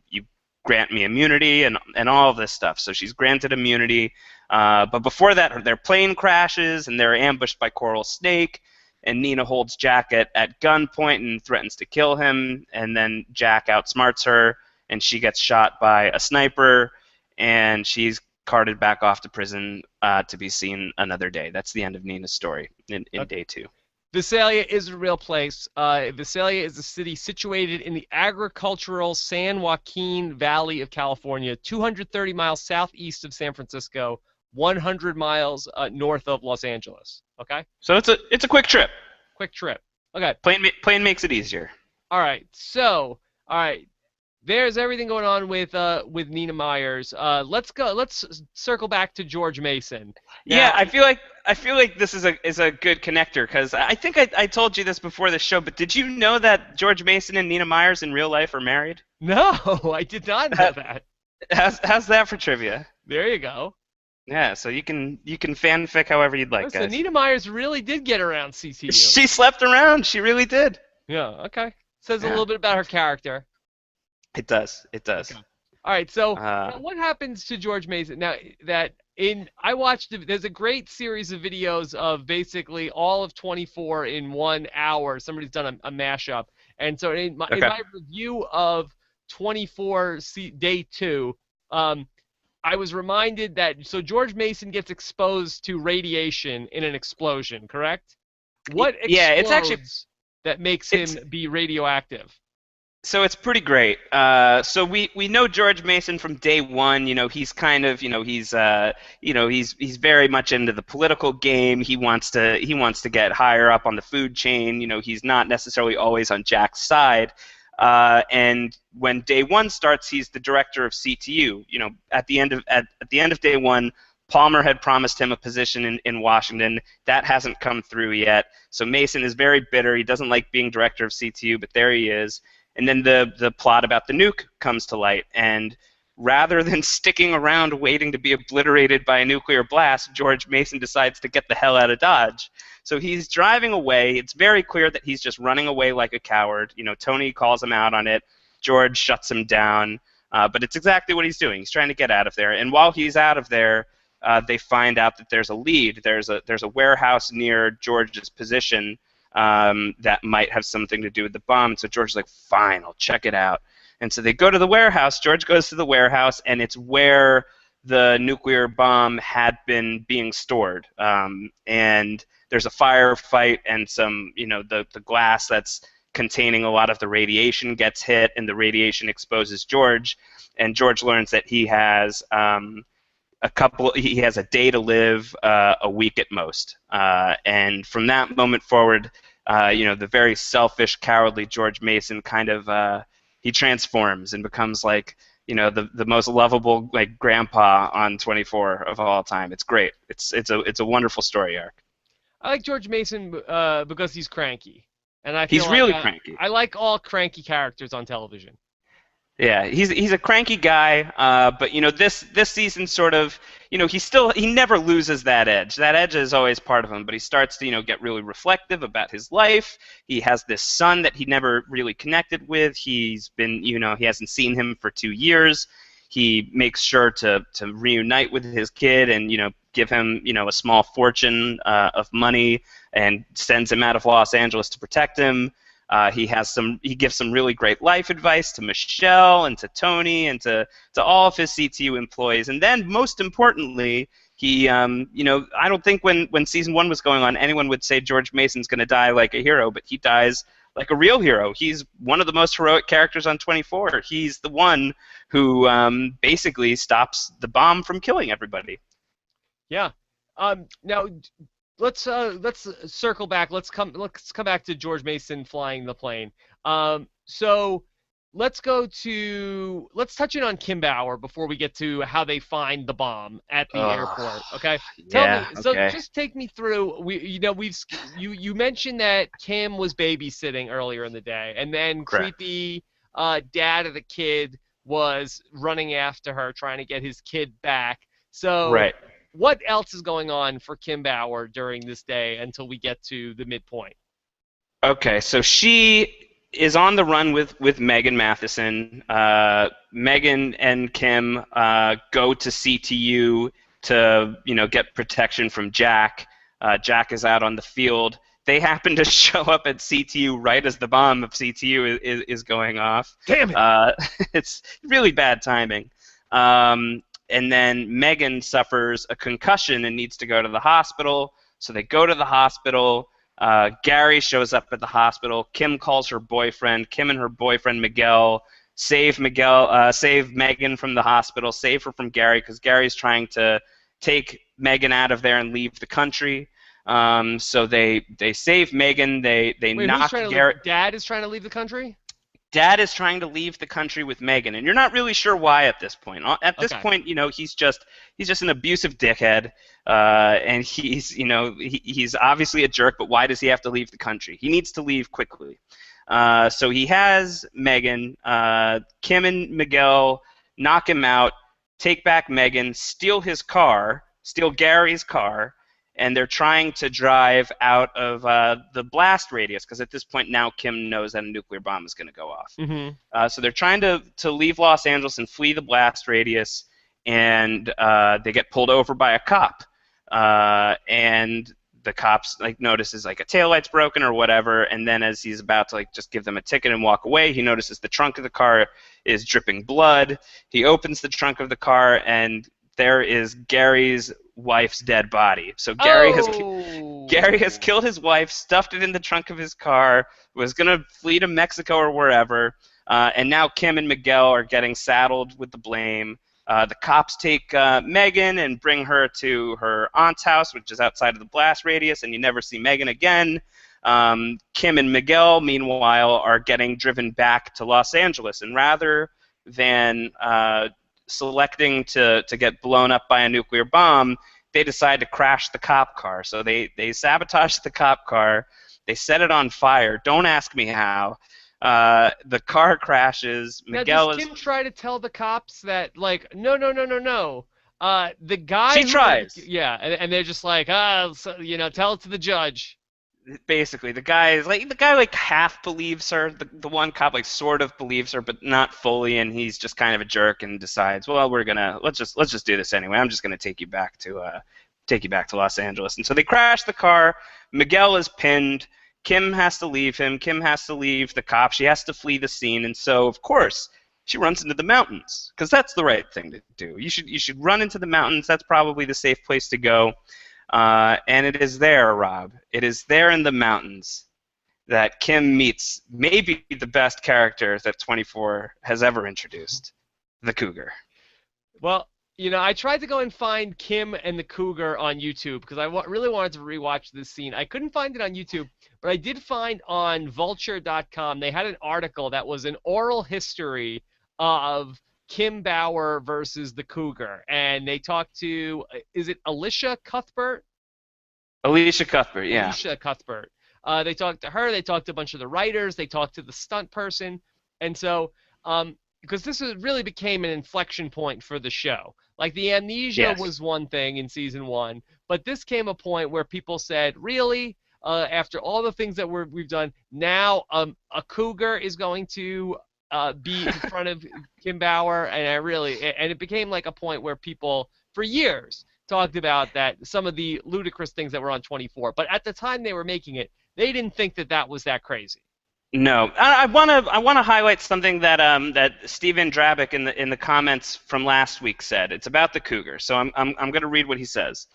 grant me immunity and all of this stuff. So she's granted immunity. But before that, their plane crashes and they're ambushed by Coral Snake. And Nina holds Jack at gunpoint and threatens to kill him. And then Jack outsmarts her, and she gets shot by a sniper, and she's carted back off to prison to be seen another day. That's the end of Nina's story in day 2. Visalia is a real place. Visalia is a city situated in the agricultural San Joaquin Valley of California, 230 miles southeast of San Francisco, 100 miles north of Los Angeles. Okay? So it's a quick trip. Quick trip. Okay. Plane makes it easier. All right. So, all right. There's everything going on with Nina Myers. Let's go. Let's circle back to George Mason. Now, Yeah, I feel like this is a good connector because I think I told you this before the show, but did you know that George Mason and Nina Myers in real life are married? No, I did not know that. How's that for trivia? There you go. Yeah, so you can fanfic however you'd like, So guys. Nina Myers really did get around CTU. She slept around. She really did. Yeah. Okay. Says a Yeah. little bit about her character. It does. It does. Okay. All right. So Uh, now what happens to George Mason now that I watched there's a great series of videos of basically all of 24 in 1 hour. Somebody's done a mashup, and so in Okay. my review of 24 day 2, I was reminded that so George Mason gets exposed to radiation in an explosion, correct? What explodes Yeah, it's actually that makes it's him be radioactive? so it's pretty great. So we know George Mason from day one. You know, he's kind of he's very much into the political game. He wants to get higher up on the food chain. You know, he's not necessarily always on Jack's side. And when day 1 starts, he's the director of CTU. You know, at the end of day 1, Palmer had promised him a position in Washington. That hasn't come through yet. So Mason is very bitter. He doesn't like being director of CTU, but there he is. And then the plot about the nuke comes to light. And rather than sticking around waiting to be obliterated by a nuclear blast, George Mason decides to get the hell out of Dodge. So he's driving away. It's very clear that he's just running away like a coward. You know, Tony calls him out on it. George shuts him down. But it's exactly what he's doing. He's trying to get out of there. And while he's out of there, they find out that there's a lead. There's a warehouse near George's position that might have something to do with the bomb. And so George's like, fine, I'll check it out. And so they go to the warehouse. George goes to the warehouse, and it's where the nuclear bomb had been being stored. And there's a firefight, and some, the glass that's containing a lot of the radiation gets hit, and the radiation exposes George. And George learns that he has he has a day to live, a week at most. And from that moment forward, the very selfish, cowardly George Mason kind of he transforms and becomes like, the most lovable like grandpa on 24 of all time. It's great. It's a wonderful story arc. I like George Mason because he's cranky, and I feel He's like really cranky. I like all cranky characters on television. Yeah, he's a cranky guy, but this season sort of, he never loses that edge. That edge is always part of him, but he starts to get really reflective about his life. He has this son that he never really connected with. He's been he hasn't seen him for 2 years. He makes sure to reunite with his kid and give him a small fortune of money and sends him out of Los Angeles to protect him. He gives some really great life advice to Michelle and to Tony and to all of his CTU employees. And then, most importantly, he, I don't think when season 1 was going on, anyone would say George Mason's going to die like a hero, but he dies like a real hero. He's one of the most heroic characters on 24. He's the one who basically stops the bomb from killing everybody. Yeah. Now let's circle back. Let's come back to George Mason flying the plane. So let's touch in on Kim Bauer before we get to how they find the bomb at the airport. Okay, tell Yeah, me. So okay. just take me through. You mentioned that Kim was babysitting earlier in the day, and then Correct. creepy dad of the kid was running after her, trying to get his kid back. So Right. what else is going on for Kim Bauer during this day until we get to the midpoint? Okay, so she is on the run with Megan Matheson. Megan and Kim go to CTU to get protection from Jack. Jack is out on the field. They happen to show up at CTU right as the bomb of CTU is going off. Damn it! It's really bad timing. And then Megan suffers a concussion and needs to go to the hospital. So they go to the hospital. Gary shows up at the hospital. Kim calls her boyfriend. Kim and her boyfriend Miguel save Megan from the hospital, save her from Gary because Gary's trying to take Megan out of there and leave the country. So they save Megan. They Wait, knock Gary. Dad is trying to leave the country? Dad is trying to leave the country with Megan, and you're not really sure why at this point. At this Okay. point, he's just an abusive dickhead, and he's obviously a jerk. But why does he have to leave the country? He needs to leave quickly. So he has Megan. Kim and Miguel knock him out, take back Megan, steal his car, steal Gary's car, and they're trying to drive out of the blast radius because at this point now Kim knows that a nuclear bomb is going to go off. Mm-hmm. So they're trying to leave Los Angeles and flee the blast radius, and they get pulled over by a cop. And the cops notices a taillight's broken or whatever, and then as he's about to just give them a ticket and walk away, he notices the trunk of the car is dripping blood. He opens the trunk of the car, and there is Gary's wife's dead body. So Gary has killed his wife, stuffed it in the trunk of his car, was gonna flee to Mexico or wherever, and now Kim and Miguel are getting saddled with the blame. The cops take Megan and bring her to her aunt's house, which is outside of the blast radius, and you never see Megan again. Kim and Miguel, meanwhile, are getting driven back to Los Angeles, and rather than selecting to get blown up by a nuclear bomb, they decide to crash the cop car. So they sabotage the cop car, they set it on fire. Don't ask me how. The car crashes. Now, does Kim try to tell the cops that no, the guy She tries. Yeah, and they're just like, tell it to the judge. Basically, the guy half believes her. The one cop sort of believes her, but not fully, and he's just kind of a jerk and decides, well, let's just do this anyway. I'm just gonna take you back to Los Angeles. And so they crash the car. Miguel is pinned. Kim has to leave him. Kim has to leave the cop. She has to flee the scene, and so of course she runs into the mountains because that's the right thing to do. You should run into the mountains. That's probably the safe place to go. And it is there, Rob. It is there in the mountains that Kim meets maybe the best character that 24 has ever introduced, the Cougar. Well, I tried to go and find Kim and the Cougar on YouTube because I really wanted to rewatch this scene. I couldn't find it on YouTube, but I did find on Vulture.com, they had an article that was an oral history of Kim Bauer versus the Cougar, and they talked to, is it Alicia Cuthbert? Alicia Cuthbert, yeah. Alicia Cuthbert. They talked to her, they talked to a bunch of the writers, they talked to the stunt person, and so, because this really became an inflection point for the show. The amnesia was one thing in season 1, but this came a point where people said, really? After all the things that we've done, now a Cougar is going to be in front of Kim Bauer, and it became a point where people for years talked about that some of the ludicrous things that were on 24, but at the time they were making it, they didn't think that was that crazy. No, I want to highlight something that that Steven Drabick in the comments from last week said. It's about the Cougar, so I'm going to read what he says.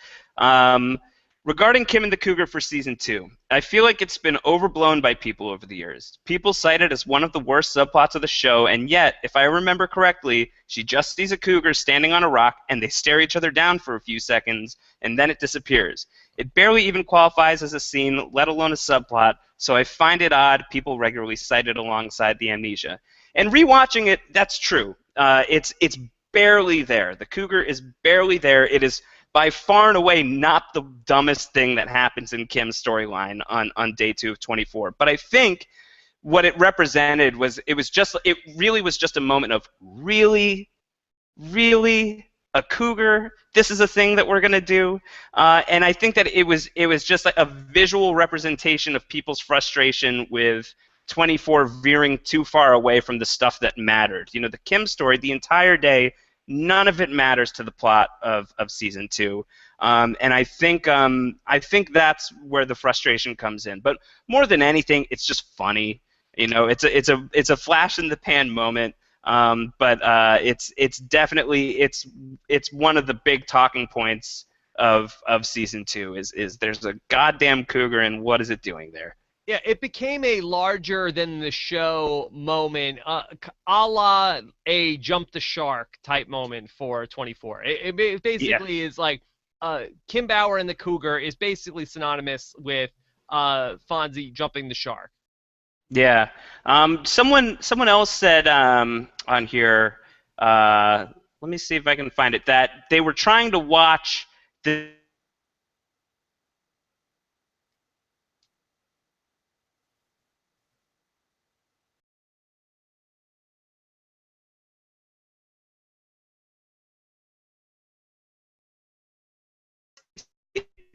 Regarding Kim and the Cougar for season 2, I feel like it's been overblown by people over the years. People cite it as one of the worst subplots of the show, and yet, if I remember correctly, she just sees a cougar standing on a rock and they stare each other down for a few seconds, and then it disappears. It barely even qualifies as a scene, let alone a subplot, so I find it odd people regularly cite it alongside the amnesia. And rewatching it, that's true. It's barely there. The cougar is barely there. It is by far and away not the dumbest thing that happens in Kim's storyline on day 2 of 24. But I think what it represented was it really was just a moment of really, really a cougar. This is a thing that we're gonna do, and I think that it was just like a visual representation of people's frustration with 24 veering too far away from the stuff that mattered. You know, the Kim story, the entire day, none of it matters to the plot of season 2, and I think that's where the frustration comes in. But more than anything, it's just funny. You know, it's a flash in the pan moment, but it's definitely it's one of the big talking points of season 2 is there's a goddamn cougar and what is it doing there? Yeah, it became a larger than the show moment, a la a jump the shark type moment for 24. It Yeah. basically is like Kim Bauer and the Cougar is basically synonymous with Fonzie jumping the shark. Yeah. Someone else said on here. Let me see if I can find it. That they were trying to watch the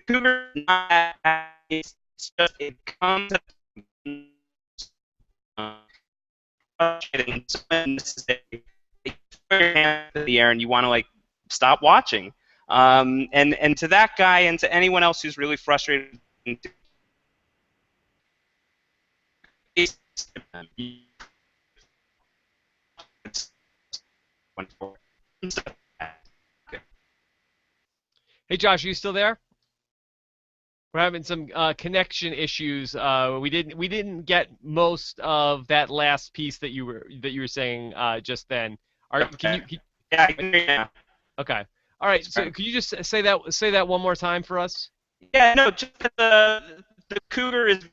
cougar. It's just it comes frustrating. It's unnecessary. You throw your hand in the air and you want to like stop watching. And to that guy and to anyone else who's really frustrated, Hey Josh, are you still there? We're having some connection issues. We didn't get most of that last piece that you were saying just then. Can okay. you? Yeah, I can hear you now. Okay. All right. So could you just say that one more time for us? Yeah, no, just that the cougar is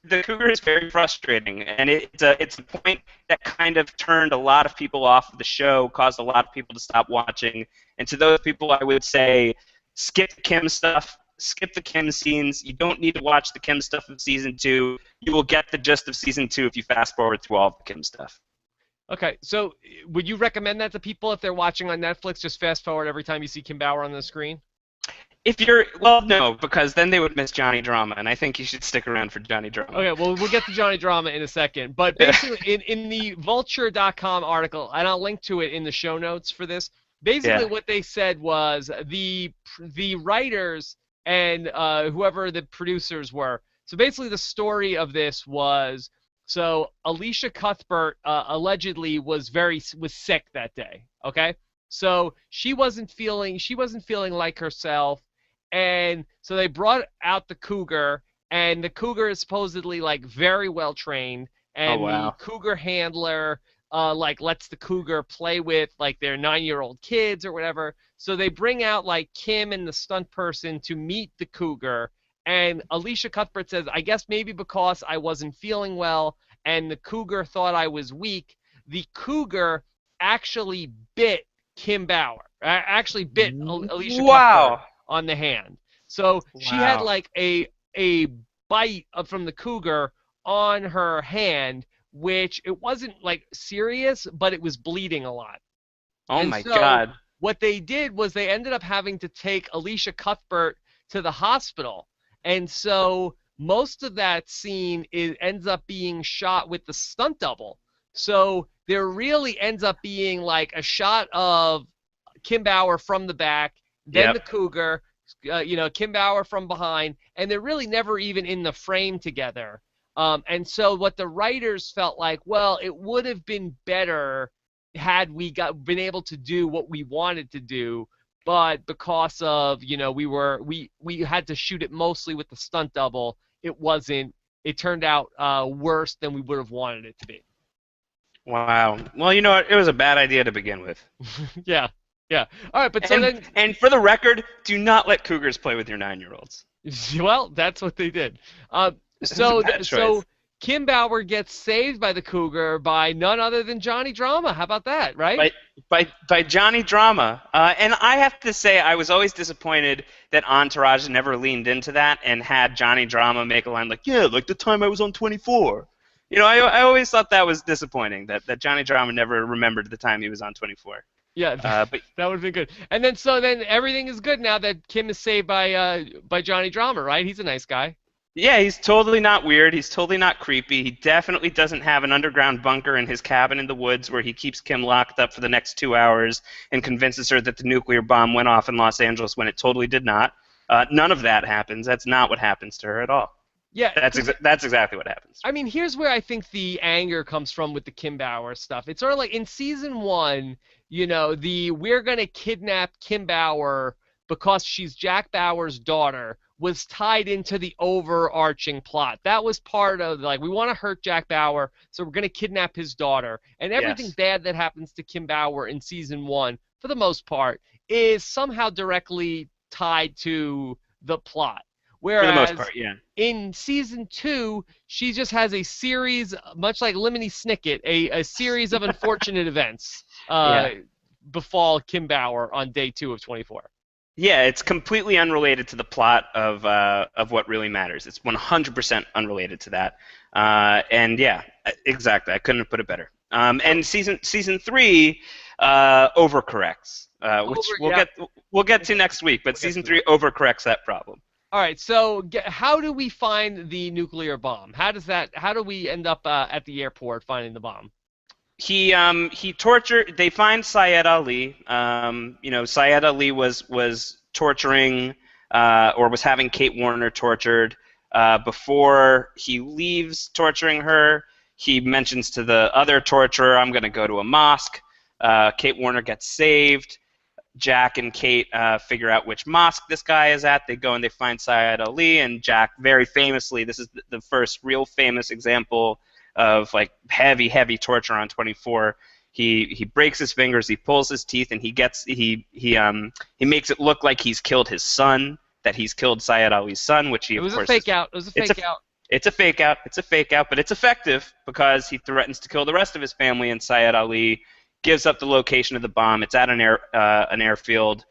very frustrating, and it's a point that kind of turned a lot of people off of the show, caused a lot of people to stop watching, and to those people, I would say, skip the Kim stuff, skip the Kim scenes. You don't need to watch the Kim stuff of season 2. You will get the gist of season 2 if you fast forward through all of the Kim stuff. Okay. So would you recommend that to people if they're watching on Netflix? Just fast forward every time you see Kim Bauer on the screen. If you're well, no, because then they would miss Johnny Drama, and I think you should stick around for Johnny Drama. Okay, well, we'll get to Johnny Drama in a second. But basically, in the vulture.com article, and I'll link to it in the show notes for this, basically Yeah. what they said was the writers and whoever the producers were. So basically, the story of this was so Alicia Cuthbert allegedly was sick that day. Okay, so she wasn't feeling like herself, and so they brought out the cougar, and the cougar is supposedly like very well trained, Oh and the wow. cougar handler like lets the cougar play with like their 9-year-old kids or whatever. So they bring out like Kim and the stunt person to meet the cougar, and Alicia Cuthbert says, I guess maybe because I wasn't feeling well and the cougar thought I was weak, the cougar actually bit Kim Bauer. Actually bit Alicia Cuthbert Wow. on the hand. So she had Wow. like a bite from the cougar on her hand, which it wasn't like serious, but it was bleeding a lot. Oh And my so God. what they did was they ended up having to take Alicia Cuthbert to the hospital. And so most of that scene ends up being shot with the stunt double. So there really ends up being like a shot of Kim Bauer from the back, then Yep. the cougar, Kim Bauer from behind, and they're really never even in the frame together. And so what the writers felt like, well, it would have been better had we been able to do what we wanted to do but because of, we had to shoot it mostly with the stunt double, it wasn't. It turned out worse than we would have wanted it to be. Wow. Well, you know what? It was a bad idea to begin with. Yeah, yeah. All right, but so And then, and for the record, do not let cougars play with your 9-year-olds. well, that's what they did. It's a bad So choice. Kim Bauer gets saved by the cougar by none other than Johnny Drama. How about that, right? by by Johnny Drama. And I have to say, I was always disappointed that Entourage never leaned into that and had Johnny Drama make a line like, "Yeah, like the time I was on 24." You know, I always thought that was disappointing that Johnny Drama never remembered the time he was on 24. Yeah, But that would have been good. And then so then everything is good now that Kim is saved by Johnny Drama, right? He's a nice guy. yeah, he's totally not weird. He's totally not creepy. He definitely doesn't have an underground bunker in his cabin in the woods where he keeps Kim locked up for the next 2 hours and convinces her that the nuclear bomb went off in Los Angeles when it totally did not. None of that happens. That's not what happens to her at all. Yeah, That's exactly what happens. I mean, here's where I think the anger comes from with the Kim Bauer stuff. It's sort of like in season one, the we're gonna kidnap Kim Bauer because she's Jack Bauer's daughter was tied into the overarching plot. That was part of like we want to hurt Jack Bauer, so we're gonna kidnap his daughter. And everything Yes, bad that happens to Kim Bauer in season one, for the most part, is somehow directly tied to the plot. for the most Whereas part, yeah. in season two, she just has a series, much like Lemony Snicket, a series of unfortunate events Yeah. befall Kim Bauer on day 2 of 24. Yeah, it's completely unrelated to the plot of what really matters. It's 100% unrelated to that. And yeah, exactly. I couldn't have put it better. So And season three overcorrects, which over, yeah, we'll get to next week. But we'll get season to that. three overcorrects that problem. All right, so how do we find the nuclear bomb? How do we end up at the airport finding the bomb? He tortured. They find Syed Ali. Syed Ali was torturing or was having Kate Warner tortured. Before he leaves torturing her, he mentions to the other torturer, "I'm going to go to a mosque." Kate Warner gets saved. Jack and Kate figure out which mosque this guy is at. They go and they find Syed Ali, and Jack very famously, this is the first real famous example of like heavy, heavy torture on 24. He breaks his fingers, he pulls his teeth, and he makes it look like he's killed his son, that he's killed Syed Ali's son, which he It of was a course fake is. out. It was a It's a fake out. it's a fake out. It's a fake out, but it's effective because he threatens to kill the rest of his family, and Syed Ali gives up the location of the bomb. It's at an airfield.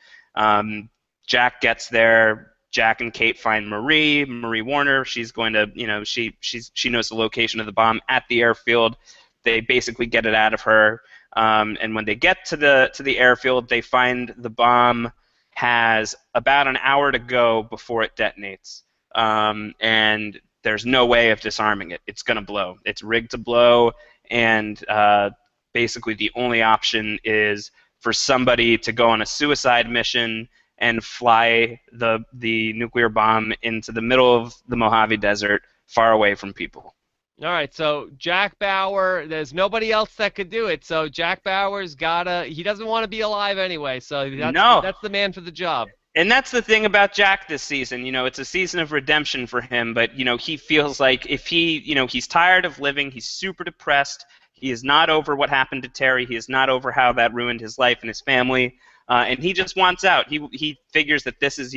Jack gets there. Jack and Kate find Marie Warner. She's going to, she knows the location of the bomb at the airfield. They basically get it out of her. And when they get to the airfield, they find the bomb has about an hour to go before it detonates. And there's no way of disarming it. It's going to blow. It's rigged to blow, and basically the only option is for somebody to go on a suicide mission and fly the nuclear bomb into the middle of the Mojave Desert, far away from people. All right, so Jack Bauer, there's nobody else that could do it. So Jack Bauer's he doesn't want to be alive anyway. So No. that's the man for the job. And that's the thing about Jack this season. It's a season of redemption for him, but he feels like if he's tired of living, he's super depressed. He is not over what happened to Terry. He is not over how that ruined his life and his family, and he just wants out. He figures that this is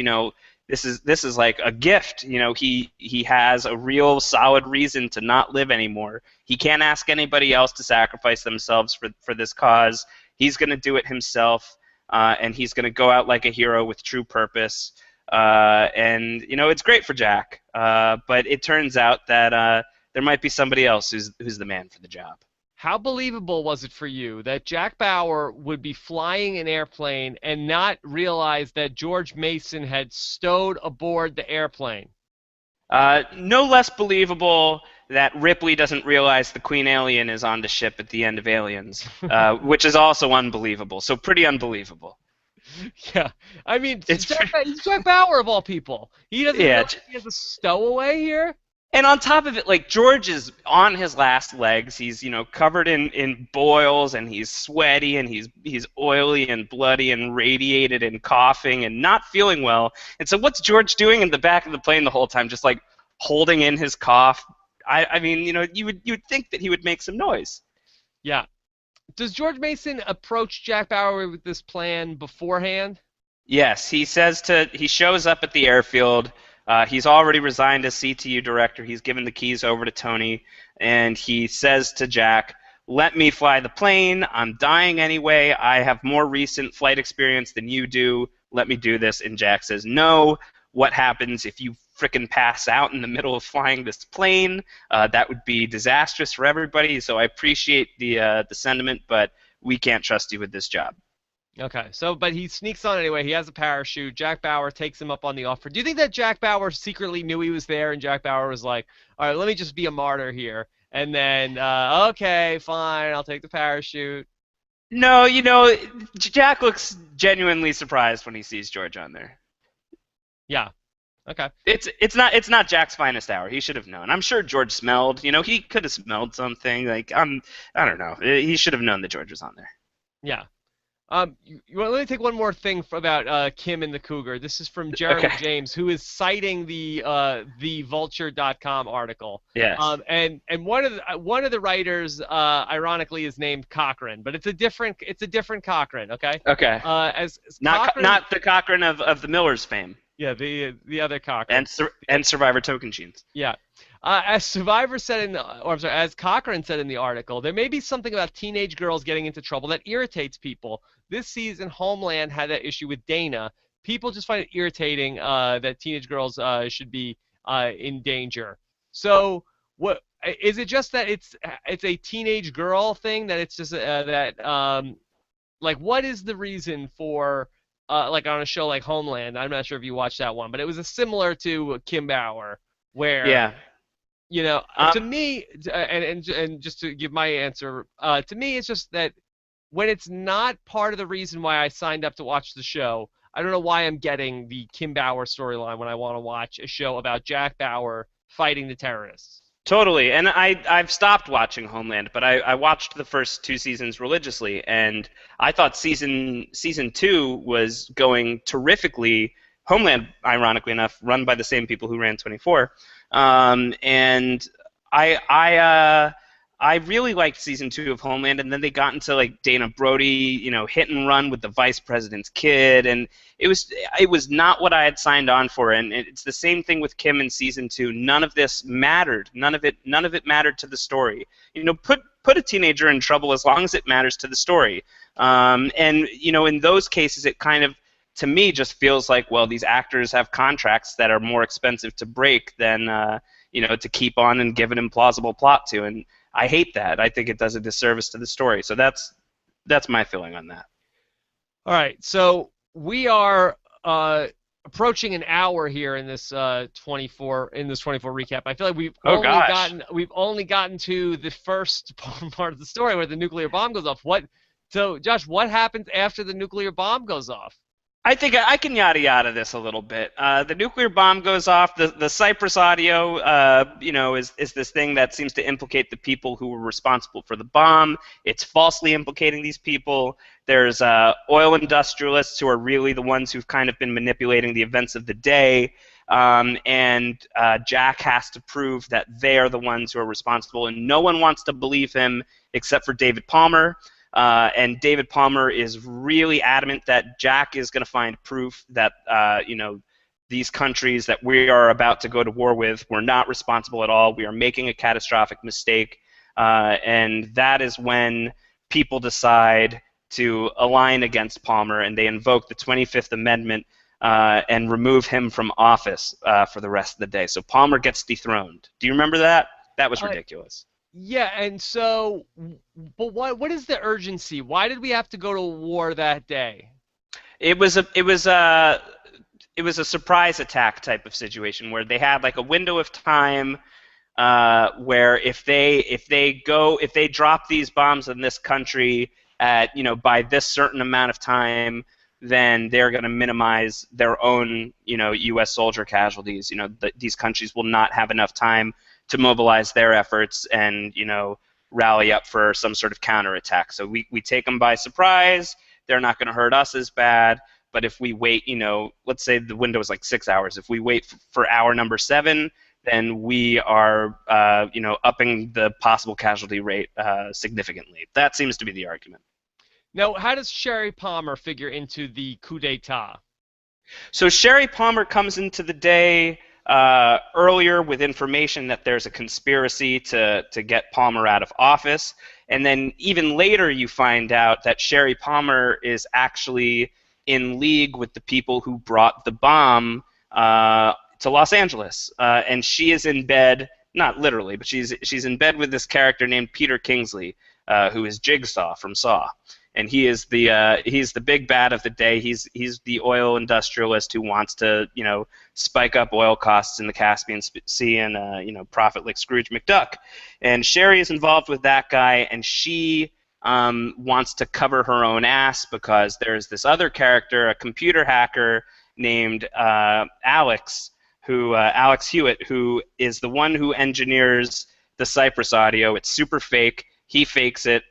like a gift. He has a real solid reason to not live anymore. He can't ask anybody else to sacrifice themselves for this cause. He's going to do it himself. And he's going to go out like a hero with true purpose. And it's great for Jack. But it turns out that there might be somebody else who's the man for the job. How believable was it for you that Jack Bauer would be flying an airplane and not realize that George Mason had stowed aboard the airplane? No less believable that Ripley doesn't realize the Queen Alien is on the ship at the end of Aliens, which is also unbelievable. So pretty unbelievable. Yeah, I mean, It's Jack Bauer of all people. He doesn't yeah, realize he has a stowaway here. And on top of it, like George is on his last legs. He's, covered in boils, and he's sweaty, and he's oily and bloody and radiated and coughing and not feeling well. And so what's George doing in the back of the plane the whole time? Just like holding in his cough. I mean, you would think that he would make some noise. Yeah. Does George Mason approach Jack Bauer with this plan beforehand? Yes, he shows up at the airfield. He's already resigned as CTU director. He's given the keys over to Tony, and he says to Jack, "Let me fly the plane. I'm dying anyway. I have more recent flight experience than you do. Let me do this." And Jack says, "No. What happens if you frickin' pass out in the middle of flying this plane? That would be disastrous for everybody. So I appreciate the sentiment, but we can't trust you with this job." Okay, so but he sneaks on anyway. He has a parachute. Jack Bauer takes him up on the offer. Do you think that Jack Bauer secretly knew he was there, and Jack Bauer was like, "All right, let me just be a martyr here," and then, okay, fine, I'll take the parachute. No, Jack looks genuinely surprised when he sees George on there. Yeah. Okay. It's not Jack's finest hour. He should have known. I'm sure George smelled. He could have smelled something. Like I don't know. He should have known that George was on there. Yeah. Let me take one more thing about Kim and the Cougar. This is from Jeremy Okay. James, who is citing the Vulture.com article. Yes. And one of the writers, ironically, is named Cochran, but it's a different Cochran. Okay. Okay. As Not Cochran, not the Cochran of the Millers fame yeah, the other Cochran. and Survivor Token Jeans. Yeah. As Survivor said or I'm sorry, as Cochran said in the article, there may be something about teenage girls getting into trouble that irritates people. This season, Homeland had that issue with Dana. People just find it irritating that teenage girls should be in danger. So, what is it? Just that it's a teenage girl thing, that it's just that like, what is the reason for like on a show like Homeland? I'm not sure if you watched that one, but it was a similar to Kim Bauer, where Yeah. to me, and just to give my answer, to me, it's just that when it's not part of the reason why I signed up to watch the show, I don't know why I'm getting the Kim Bauer storyline when I want to watch a show about Jack Bauer fighting the terrorists. Totally, and I've stopped watching Homeland, but I watched the first two seasons religiously, and I thought season two was going terrifically. Homeland, ironically enough, run by the same people who ran 24, and I really liked season two of Homeland, and then they got into like Dana Brody, hit and run with the vice president's kid, and it was not what I had signed on for. And it's the same thing with Kim in season two. None of this mattered. None of it mattered to the story. Put a teenager in trouble as long as it matters to the story. And in those cases, it kind of, to me, just feels like, well, these actors have contracts that are more expensive to break than to keep on and give an implausible plot to. And I hate that. I think it does a disservice to the story. So that's my feeling on that. All right, so we are approaching an hour here in this 24 recap. I feel like Oh gosh. we've only gotten to the first part of the story where the nuclear bomb goes off. So Josh, what happens after the nuclear bomb goes off? I think I can yada yada this a little bit. The nuclear bomb goes off. The Cypress audio, is this thing that seems to implicate the people who were responsible for the bomb. It's falsely implicating these people. There's oil industrialists who are really the ones who've kind of been manipulating the events of the day. And Jack has to prove that they are the ones who are responsible, and no one wants to believe him except for David Palmer. And David Palmer is really adamant that Jack is going to find proof that these countries that we are about to go to war with were not responsible at all. We are making a catastrophic mistake, and that is when people decide to align against Palmer, and they invoke the 25th Amendment and remove him from office for the rest of the day. So Palmer gets dethroned. Do you remember that? That was ridiculous. Yeah, and so, but what is the urgency? Why did we have to go to war that day? It was a surprise attack type of situation where they had like a window of time where if they drop these bombs in this country at by this certain amount of time, then they're going to minimize their own, U.S. soldier casualties. These countries will not have enough time to mobilize their efforts and, rally up for some sort of counterattack. So we take them by surprise. They're not going to hurt us as bad. But if we wait, let's say the window is like 6 hours. If we wait for hour number 7, then we are, upping the possible casualty rate significantly. That seems to be the argument. Now, how does Sherry Palmer figure into the coup d'etat? So Sherry Palmer comes into the day earlier with information that there's a conspiracy to get Palmer out of office. And then even later you find out that Sherry Palmer is actually in league with the people who brought the bomb to Los Angeles. And she is in bed, not literally, but she's in bed with this character named Peter Kingsley, who is Jigsaw from Saw. And he's the big bad of the day. He's the oil industrialist who wants to spike up oil costs in the Caspian Sea and profit like Scrooge McDuck. And Sherry is involved with that guy, and she wants to cover her own ass because there's this other character, a computer hacker named Alex Hewitt, who is the one who engineers the Cypress audio. It's super fake. He fakes it.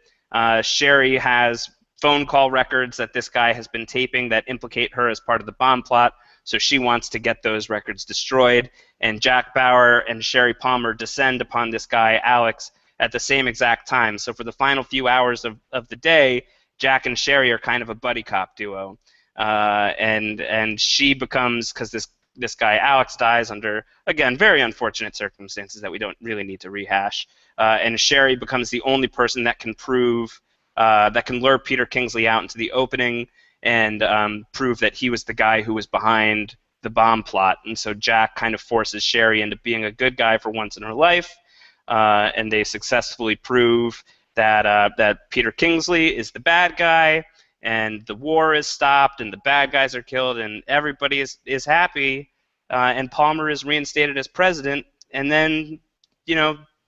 Sherry has phone call records that this guy has been taping that implicate her as part of the bomb plot, so she wants to get those records destroyed. And Jack Bauer and Sherry Palmer descend upon this guy, Alex, at the same exact time. So for the final few hours of the day, Jack and Sherry are kind of a buddy cop duo. And she becomes, because this guy Alex dies under, again, very unfortunate circumstances that we don't really need to rehash. And Sherry becomes the only person that can lure Peter Kingsley out into the opening and prove that he was the guy who was behind the bomb plot. And so Jack kind of forces Sherry into being a good guy for once in her life, and they successfully prove that Peter Kingsley is the bad guy, and the war is stopped, and the bad guys are killed, and everybody is happy, and Palmer is reinstated as president. And then,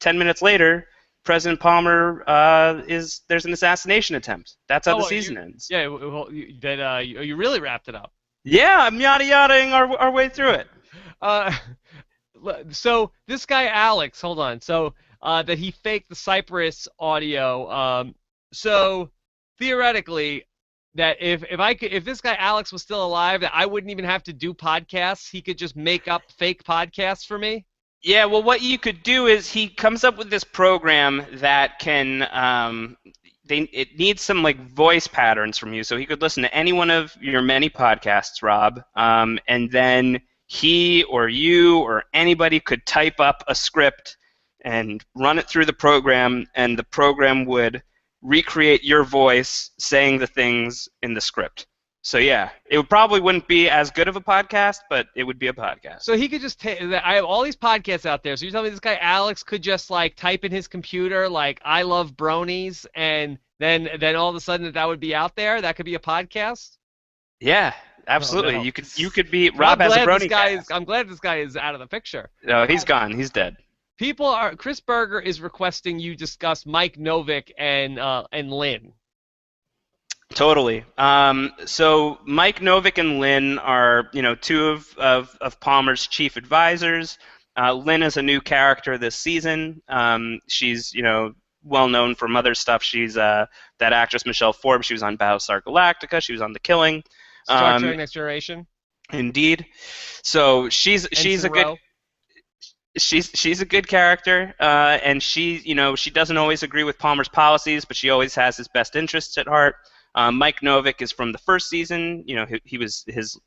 10 minutes later, President Palmer there's an assassination attempt. That's how the season ends. Yeah, well, you really wrapped it up. Yeah, I'm yada-yadaing our way through it. So this guy Alex, hold on. So that he faked the Cypress audio. So theoretically, that if this guy Alex was still alive, that I wouldn't even have to do podcasts. He could just make up fake podcasts for me. Yeah, well, what you could do is he comes up with this program that can it needs some voice patterns from you. So he could listen to any one of your many podcasts, Rob, and then he or you or anybody could type up a script and run it through the program, and the program would recreate your voice saying the things in the script. So yeah, it probably wouldn't be as good of a podcast, but it would be a podcast. So he could just I have all these podcasts out there. So you're telling me this guy Alex could just type in his computer "I love bronies," and then all of a sudden that would be out there. That could be a podcast. Yeah, absolutely. Oh, no. You could be Rob has a brony. I'm glad this guy is out of the picture. No, he's gone. He's dead. Chris Berger is requesting you discuss Mike Novick and Lynn. Totally. So Mike Novick and Lynn are, two of Palmer's chief advisors. Lynn is a new character this season. She's, well known from other stuff. She's that actress Michelle Forbes. She was on Battlestar Galactica. She was on The Killing. Star Trek Next Generation. Indeed. So she's a good. She's a good character, and she doesn't always agree with Palmer's policies, but she always has his best interests at heart. Mike Novick is from the first season. He was his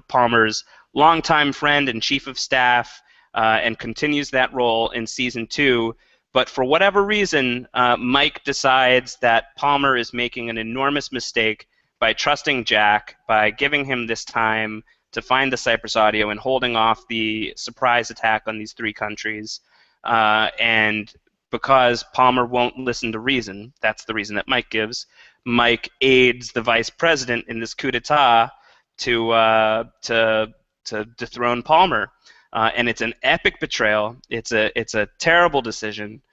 Palmer's longtime friend and chief of staff, and continues that role in season 2. But for whatever reason, Mike decides that Palmer is making an enormous mistake by trusting Jack, by giving him this time to find the Cypress audio and holding off the surprise attack on these 3 countries. And because Palmer won't listen to reason, that's the reason that Mike gives, Mike aids the vice president in this coup d'etat to dethrone Palmer. And it's an epic betrayal. It's a terrible decision.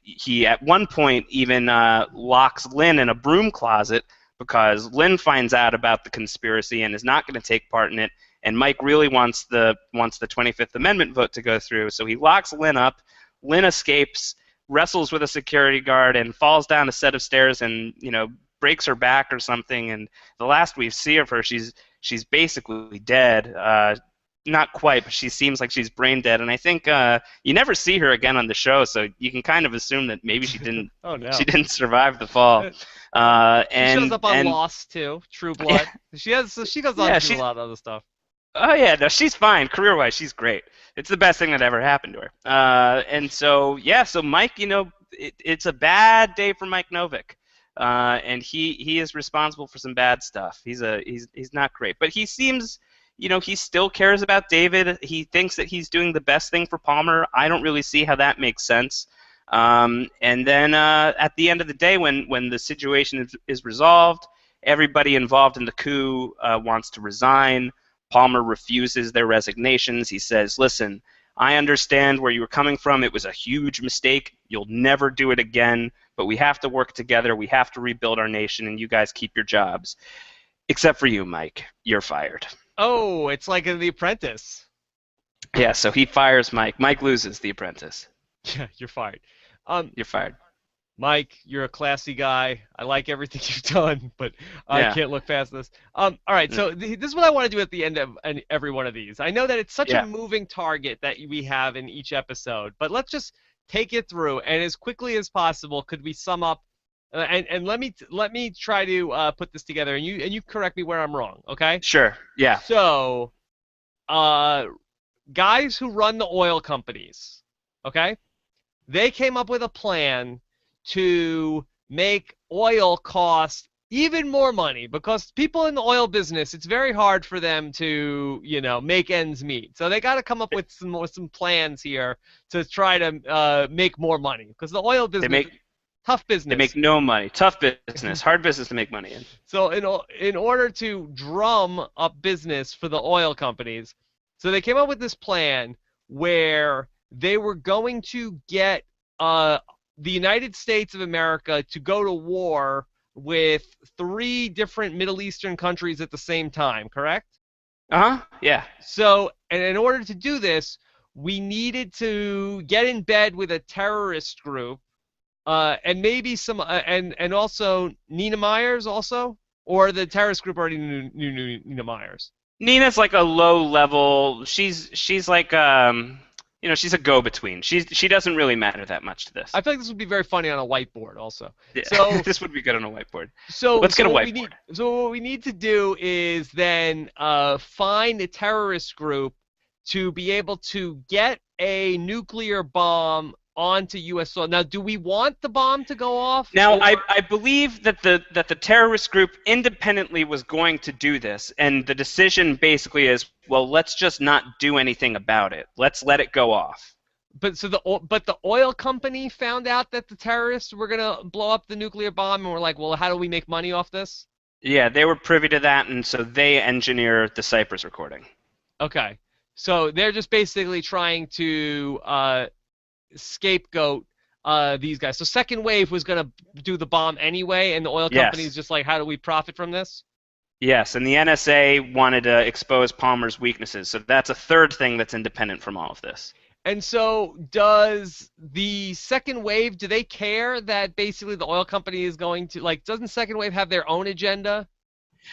He at one point even locks Lynn in a broom closet because Lynn finds out about the conspiracy and is not going to take part in it, and Mike really wants the 25th Amendment vote to go through, so he locks Lynn up. Lynn escapes, wrestles with a security guard, and falls down a set of stairs and, breaks her back or something, and the last we see of her, she's basically dead. Not quite, but she seems like she's brain dead, and I think you never see her again on the show, so you can kind of assume that maybe she didn't Oh no. she didn't survive the fall. She shows up on Lost too, True Blood. She goes on to do a lot of other stuff. Oh yeah, no, she's fine. Career-wise, she's great. It's the best thing that ever happened to her. And so Mike, it's a bad day for Mike Novick, and he is responsible for some bad stuff. He's not great, but he seems, he still cares about David. He thinks that he's doing the best thing for Palmer. I don't really see how that makes sense. And then at the end of the day, when the situation is resolved, everybody involved in the coup wants to resign. Palmer refuses their resignations. He says, listen, I understand where you were coming from. It was a huge mistake. You'll never do it again, but we have to work together. We have to rebuild our nation, and you guys keep your jobs. Except for you, Mike. You're fired. Oh, it's like in The Apprentice. Yeah, so he fires Mike. Mike loses The Apprentice. Yeah, you're fired. You're fired. Mike, you're a classy guy. I like everything you've done, but I can't look past this. All right, so this is what I want to do at the end of every one of these. I know that it's such a moving target that we have in each episode, but let's just take it through, and as quickly as possible, could we sum up? And let me try to put this together, and you correct me where I'm wrong, okay? Sure. Yeah. So, guys who run the oil companies, okay? They came up with a plan to make oil cost even more money, because people in the oil business, it's very hard for them to, make ends meet. So they got to come up with some plans here to try to make more money, because the oil business, tough business. They make no money. Tough business. Hard business to make money in. So in order to drum up business for the oil companies, so they came up with this plan where they were going to get the United States of America to go to war with 3 different Middle Eastern countries at the same time, correct? Uh-huh, yeah. So, and in order to do this, we needed to get in bed with a terrorist group, and maybe some, and also Nina Myers also? Or the terrorist group already knew Nina Myers? Nina's like a low level, she's like, she's a go-between. She doesn't really matter that much to this. I feel like this would be very funny on a whiteboard also. Yeah. So this would be good on a whiteboard. So let's get a whiteboard. So what we need to do is then find a terrorist group to be able to get a nuclear bomb onto U.S. soil. Now, do we want the bomb to go off? Now, I believe that the terrorist group independently was going to do this, and the decision basically is, well, let's just not do anything about it. Let's let it go off. But the oil company found out that the terrorists were gonna blow up the nuclear bomb, and we're like, well, how do we make money off this? Yeah, they were privy to that, and so they engineer the Cyprus recording. Okay, so they're just basically trying to scapegoat these guys. So Second Wave was going to do the bomb anyway, and the oil company's just like, how do we profit from this? Yes, and the NSA wanted to expose Palmer's weaknesses, so that's a third thing that's independent from all of this. And so does the Second Wave, do they care that basically the oil company is going to, like, doesn't Second Wave have their own agenda?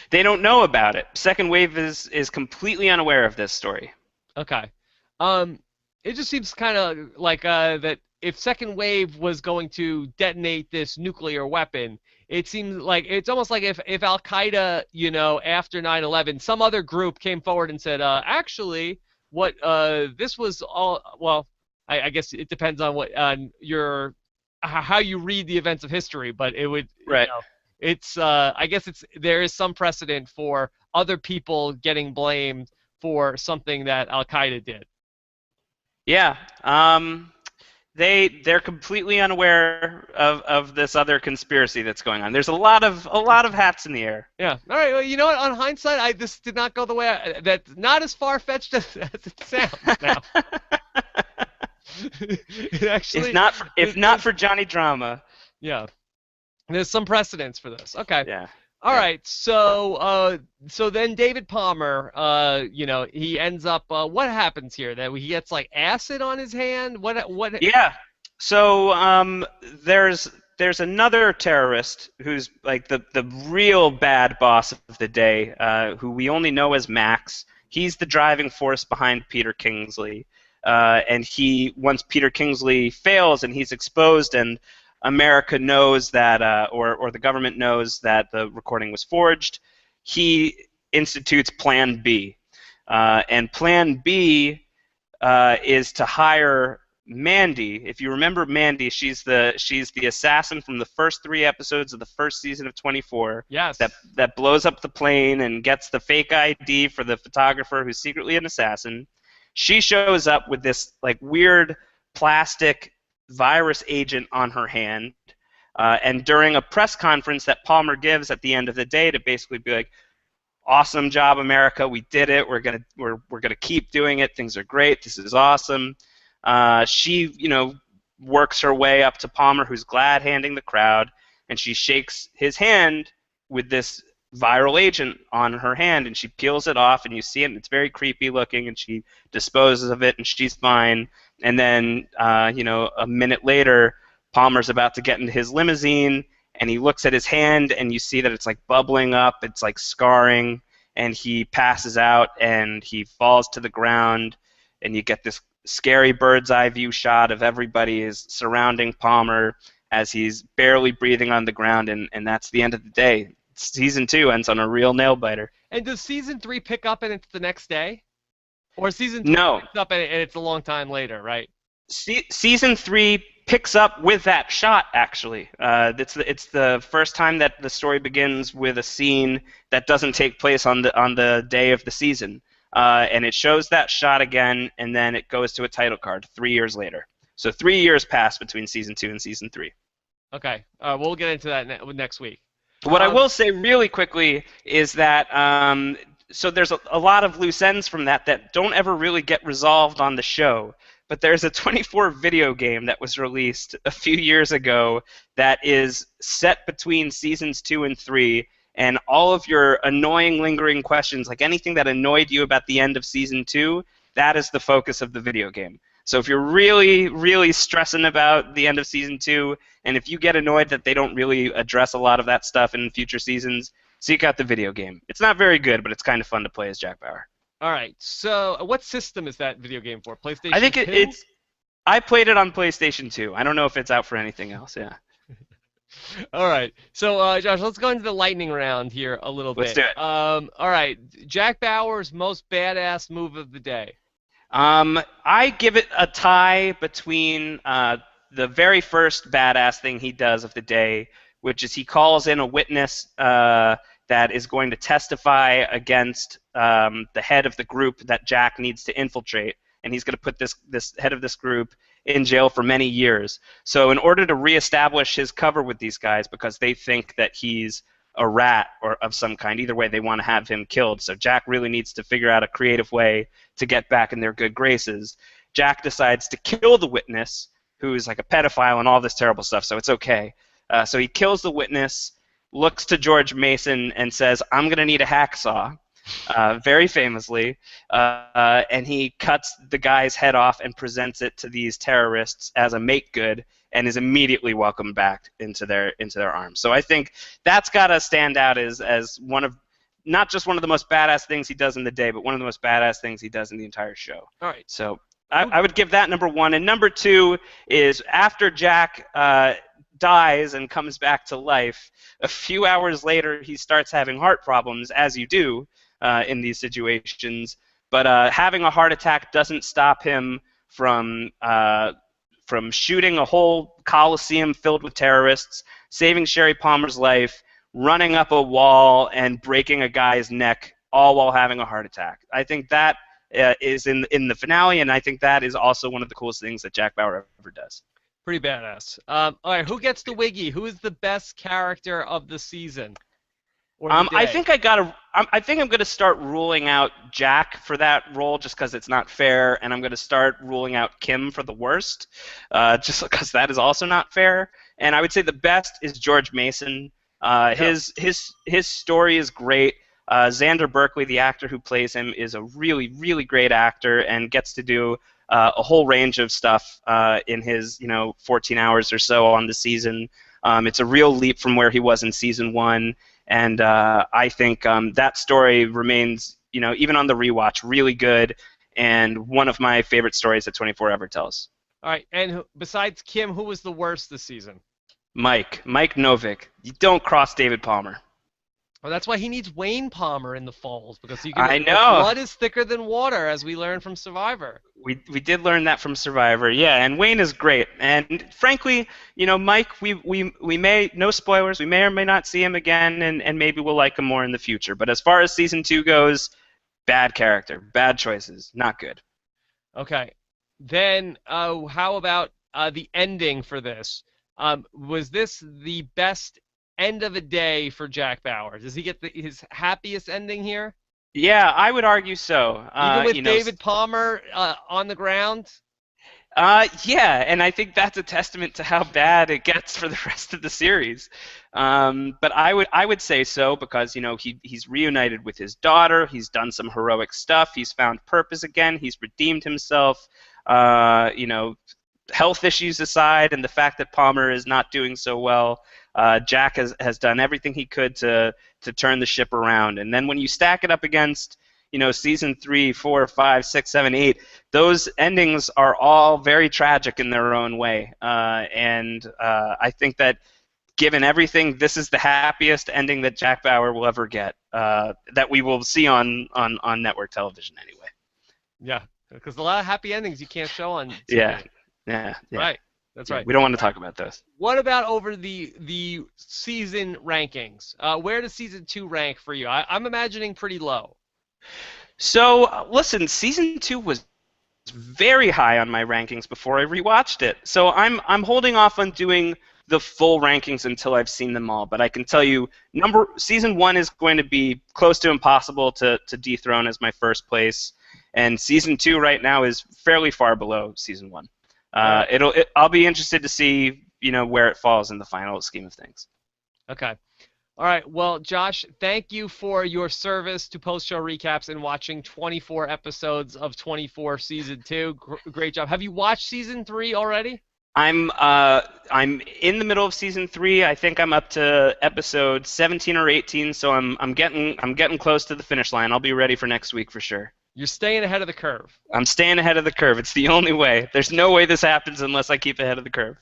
They don't know about it. Second Wave is completely unaware of this story. Okay. It just seems kind of like that if Second Wave was going to detonate this nuclear weapon, it seems like it's almost like if Al-Qaeda, after 9/11, some other group came forward and said, actually, what this was all, well, I guess it depends on what how you read the events of history, but it would, it's I guess there is some precedent for other people getting blamed for something that Al-Qaeda did. Yeah, they're completely unaware of this other conspiracy that's going on. There's a lot of hats in the air. Yeah. All right. Well, you know what? On hindsight, this did not go the way that's not as far fetched as it sounds now. It actually, if not for Johnny Drama. Yeah. There's some precedence for this. Okay. Yeah. All Yeah. right, so then David Palmer, he ends up. What happens here? That he gets like acid on his hand? What? Yeah. So there's another terrorist who's like the real bad boss of the day, who we only know as Max. He's the driving force behind Peter Kingsley, and he once Peter Kingsley fails and he's exposed, and America knows that, or the government knows that the recording was forged. He institutes Plan B, and Plan B is to hire Mandy. If you remember Mandy, she's the assassin from the first 3 episodes of the first season of 24 that Yes. that blows up the plane and gets the fake ID for the photographer who's secretly an assassin. She shows up with this like weird plastic virus agent on her hand. And during a press conference that Palmer gives at the end of the day to basically be like, awesome job, America. We did it. We're gonna keep doing it. Things are great. This is awesome. She, works her way up to Palmer, who's glad handing the crowd, and she shakes his hand with this viral agent on her hand, and she peels it off, and you see it, and it's very creepy looking, and she disposes of it, and she's fine. And then, a minute later, Palmer's about to get into his limousine, and he looks at his hand, and you see that it's like bubbling up, it's like scarring, and he passes out, and he falls to the ground, and you get this scary bird's eye view shot of everybody is surrounding Palmer as he's barely breathing on the ground, and that's the end of the day. Season 2 ends on a real nail biter. And does season 3 pick up and it's the next day, or season 3 No, picks up and it's a long time later, right? Season 3 picks up with that shot. Actually, it's the first time that the story begins with a scene that doesn't take place on the day of the season, and it shows that shot again, and then it goes to a title card 3 years later. So 3 years pass between season 2 and season 3. Okay. We'll get into that next week. What I will say really quickly is that so there's a lot of loose ends from that don't ever really get resolved on the show. But there's a 24 video game that was released a few years ago that is set between seasons 2 and 3, and all of your annoying, lingering questions, like anything that annoyed you about the end of season 2, that is the focus of the video game. So if you're really, really stressing about the end of season 2, and if you get annoyed that they don't really address a lot of that stuff in future seasons, seek out the video game. It's not very good, but it's kind of fun to play as Jack Bauer. All right. So, what system is that video game for? I PlayStation think 2? it's. I played it on PlayStation 2. I don't know if it's out for anything else. Yeah. All right. So, Josh, let's go into the lightning round here a little Let's bit. do it. All right. Jack Bauer's most badass move of the day. I give it a tie between the very first badass thing he does of the day, which is he calls in a witness that is going to testify against the head of the group that Jack needs to infiltrate, and he's going to put this head of this group in jail for many years. So in order to reestablish his cover with these guys, because they think that he's a rat or of some kind, either way they want to have him killed. So Jack really needs to figure out a creative way to get back in their good graces. Jack decides to kill the witness, who's like a pedophile and all this terrible stuff, so it's okay. So he kills the witness, looks to George Mason and says, "I'm going to need a hacksaw," very famously, and he cuts the guy's head off and presents it to these terrorists as a make good, and is immediately welcomed back into their arms. So I think that's got to stand out as one of, not just one of the most badass things he does in the day, but one of the most badass things he does in the entire show. All right. So I would give that number 1. And number 2 is after Jack dies and comes back to life, a few hours later he starts having heart problems, as you do in these situations. But having a heart attack doesn't stop him from shooting a whole coliseum filled with terrorists, saving Sherry Palmer's life, running up a wall, and breaking a guy's neck, all while having a heart attack. I think that is in the finale, and I think that is also one of the coolest things that Jack Bauer ever does. Pretty badass. All right. Who gets the Wiggy? Who is the best character of the season? Or the I day? think I'm gonna start ruling out Jack for that role just because it's not fair, and I'm gonna start ruling out Kim for the worst, just because that is also not fair. And I would say the best is George Mason. Yeah. His story is great. Xander Berkeley, the actor who plays him, is a really really great actor and gets to do a whole range of stuff in his 14 hours or so on the season. It's a real leap from where he was in season one, and I think that story remains, even on the rewatch, really good and one of my favorite stories that 24 ever tells. All right. And besides Kim, who was the worst this season? Mike Novick. You don't cross David Palmer. Well, that's why he needs Wayne Palmer in the falls because you can. I know. Blood is thicker than water, as we learned from Survivor. We did learn that from Survivor, yeah, and Wayne is great. And frankly, Mike, we may, no spoilers, we may or may not see him again, and maybe we'll like him more in the future. But as far as season 2 goes, bad character, bad choices, not good. Okay. Then, how about the ending for this? Was this the best end of a day for Jack Bauer? Does he get his happiest ending here? Yeah, I would argue so. Even with David Palmer on the ground? Yeah, and I think that's a testament to how bad it gets for the rest of the series. But I would say so because he's reunited with his daughter. He's done some heroic stuff. He's found purpose again. He's redeemed himself. Health issues aside, and the fact that Palmer is not doing so well, Jack has done everything he could to turn the ship around. And then when you stack it up against season 3, 4, 5, 6, 7, 8, those endings are all very tragic in their own way. And I think that given everything, this is the happiest ending that Jack Bauer will ever get, that we will see on network television anyway. Yeah, because a lot of happy endings you can't show on TV. Yeah. Right. That's right. We don't want to talk about those. What about over the season rankings? Where does season 2 rank for you? I'm imagining pretty low. So, listen, season 2 was very high on my rankings before I rewatched it. So I'm holding off on doing the full rankings until I've seen them all. But I can tell you, season 1 is going to be close to impossible to dethrone as my first place, and season 2 right now is fairly far below season 1. I'll be interested to see where it falls in the final scheme of things. Okay. All right. Well, Josh, thank you for your service to post-show recaps and watching 24 episodes of 24 season 2. Great job. Have you watched season 3 already? I'm in the middle of season 3. I think I'm up to episode 17 or 18, so I'm getting close to the finish line. I'll be ready for next week for sure. You're staying ahead of the curve. I'm staying ahead of the curve. It's the only way. There's no way this happens unless I keep ahead of the curve.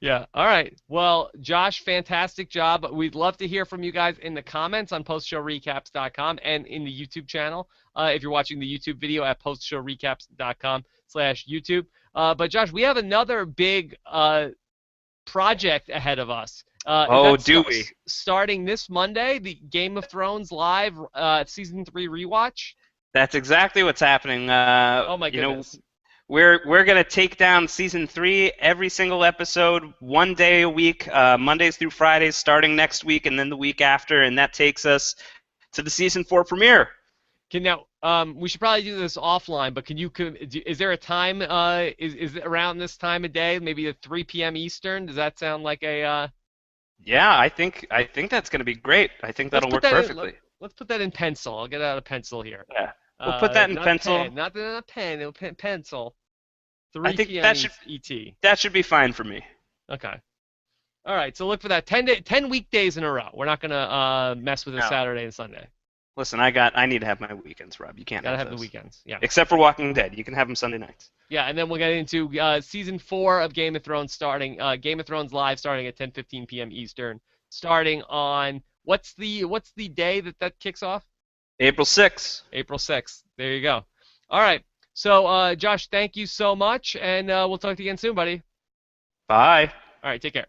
Yeah. All right. Well, Josh, fantastic job. We'd love to hear from you guys in the comments on postshowrecaps.com and in the YouTube channel. If you're watching the YouTube video at postshowrecaps.com/YouTube. But Josh, we have another big project ahead of us. Do we? Starting this Monday, the Game of Thrones live season 3 rewatch. That's exactly what's happening. Oh my goodness. We're gonna take down season 3 every single episode, one day a week, Mondays through Fridays, starting next week and then the week after, and that takes us to the season 4 premiere. Now, we should probably do this offline, but is there a time? Is it around this time of day? Maybe at 3 p.m. Eastern? Does that sound like a? Yeah, I think that's gonna be great. I think that'll work perfectly. Let's put that in pencil. I'll get out a pencil here. Yeah. We'll put that in pencil. Not a pen, pencil. 3 I think p.m. that should, ET. That should be fine for me. Okay. All right, so look for that. 10 weekdays in a row. We're not going to mess with a Saturday and Sunday. Listen, I need to have my weekends, Rob. You can't have the weekends. Yeah. Except for Walking Dead. You can have them Sunday nights. Yeah, and then we'll get into season 4 of Game of Thrones starting. Game of Thrones live starting at 10:15 p.m. Eastern. Starting on what's the day that kicks off? April 6th. April 6th. There you go. All right. So, Josh, thank you so much, and we'll talk to you again soon, buddy. Bye. All right, take care.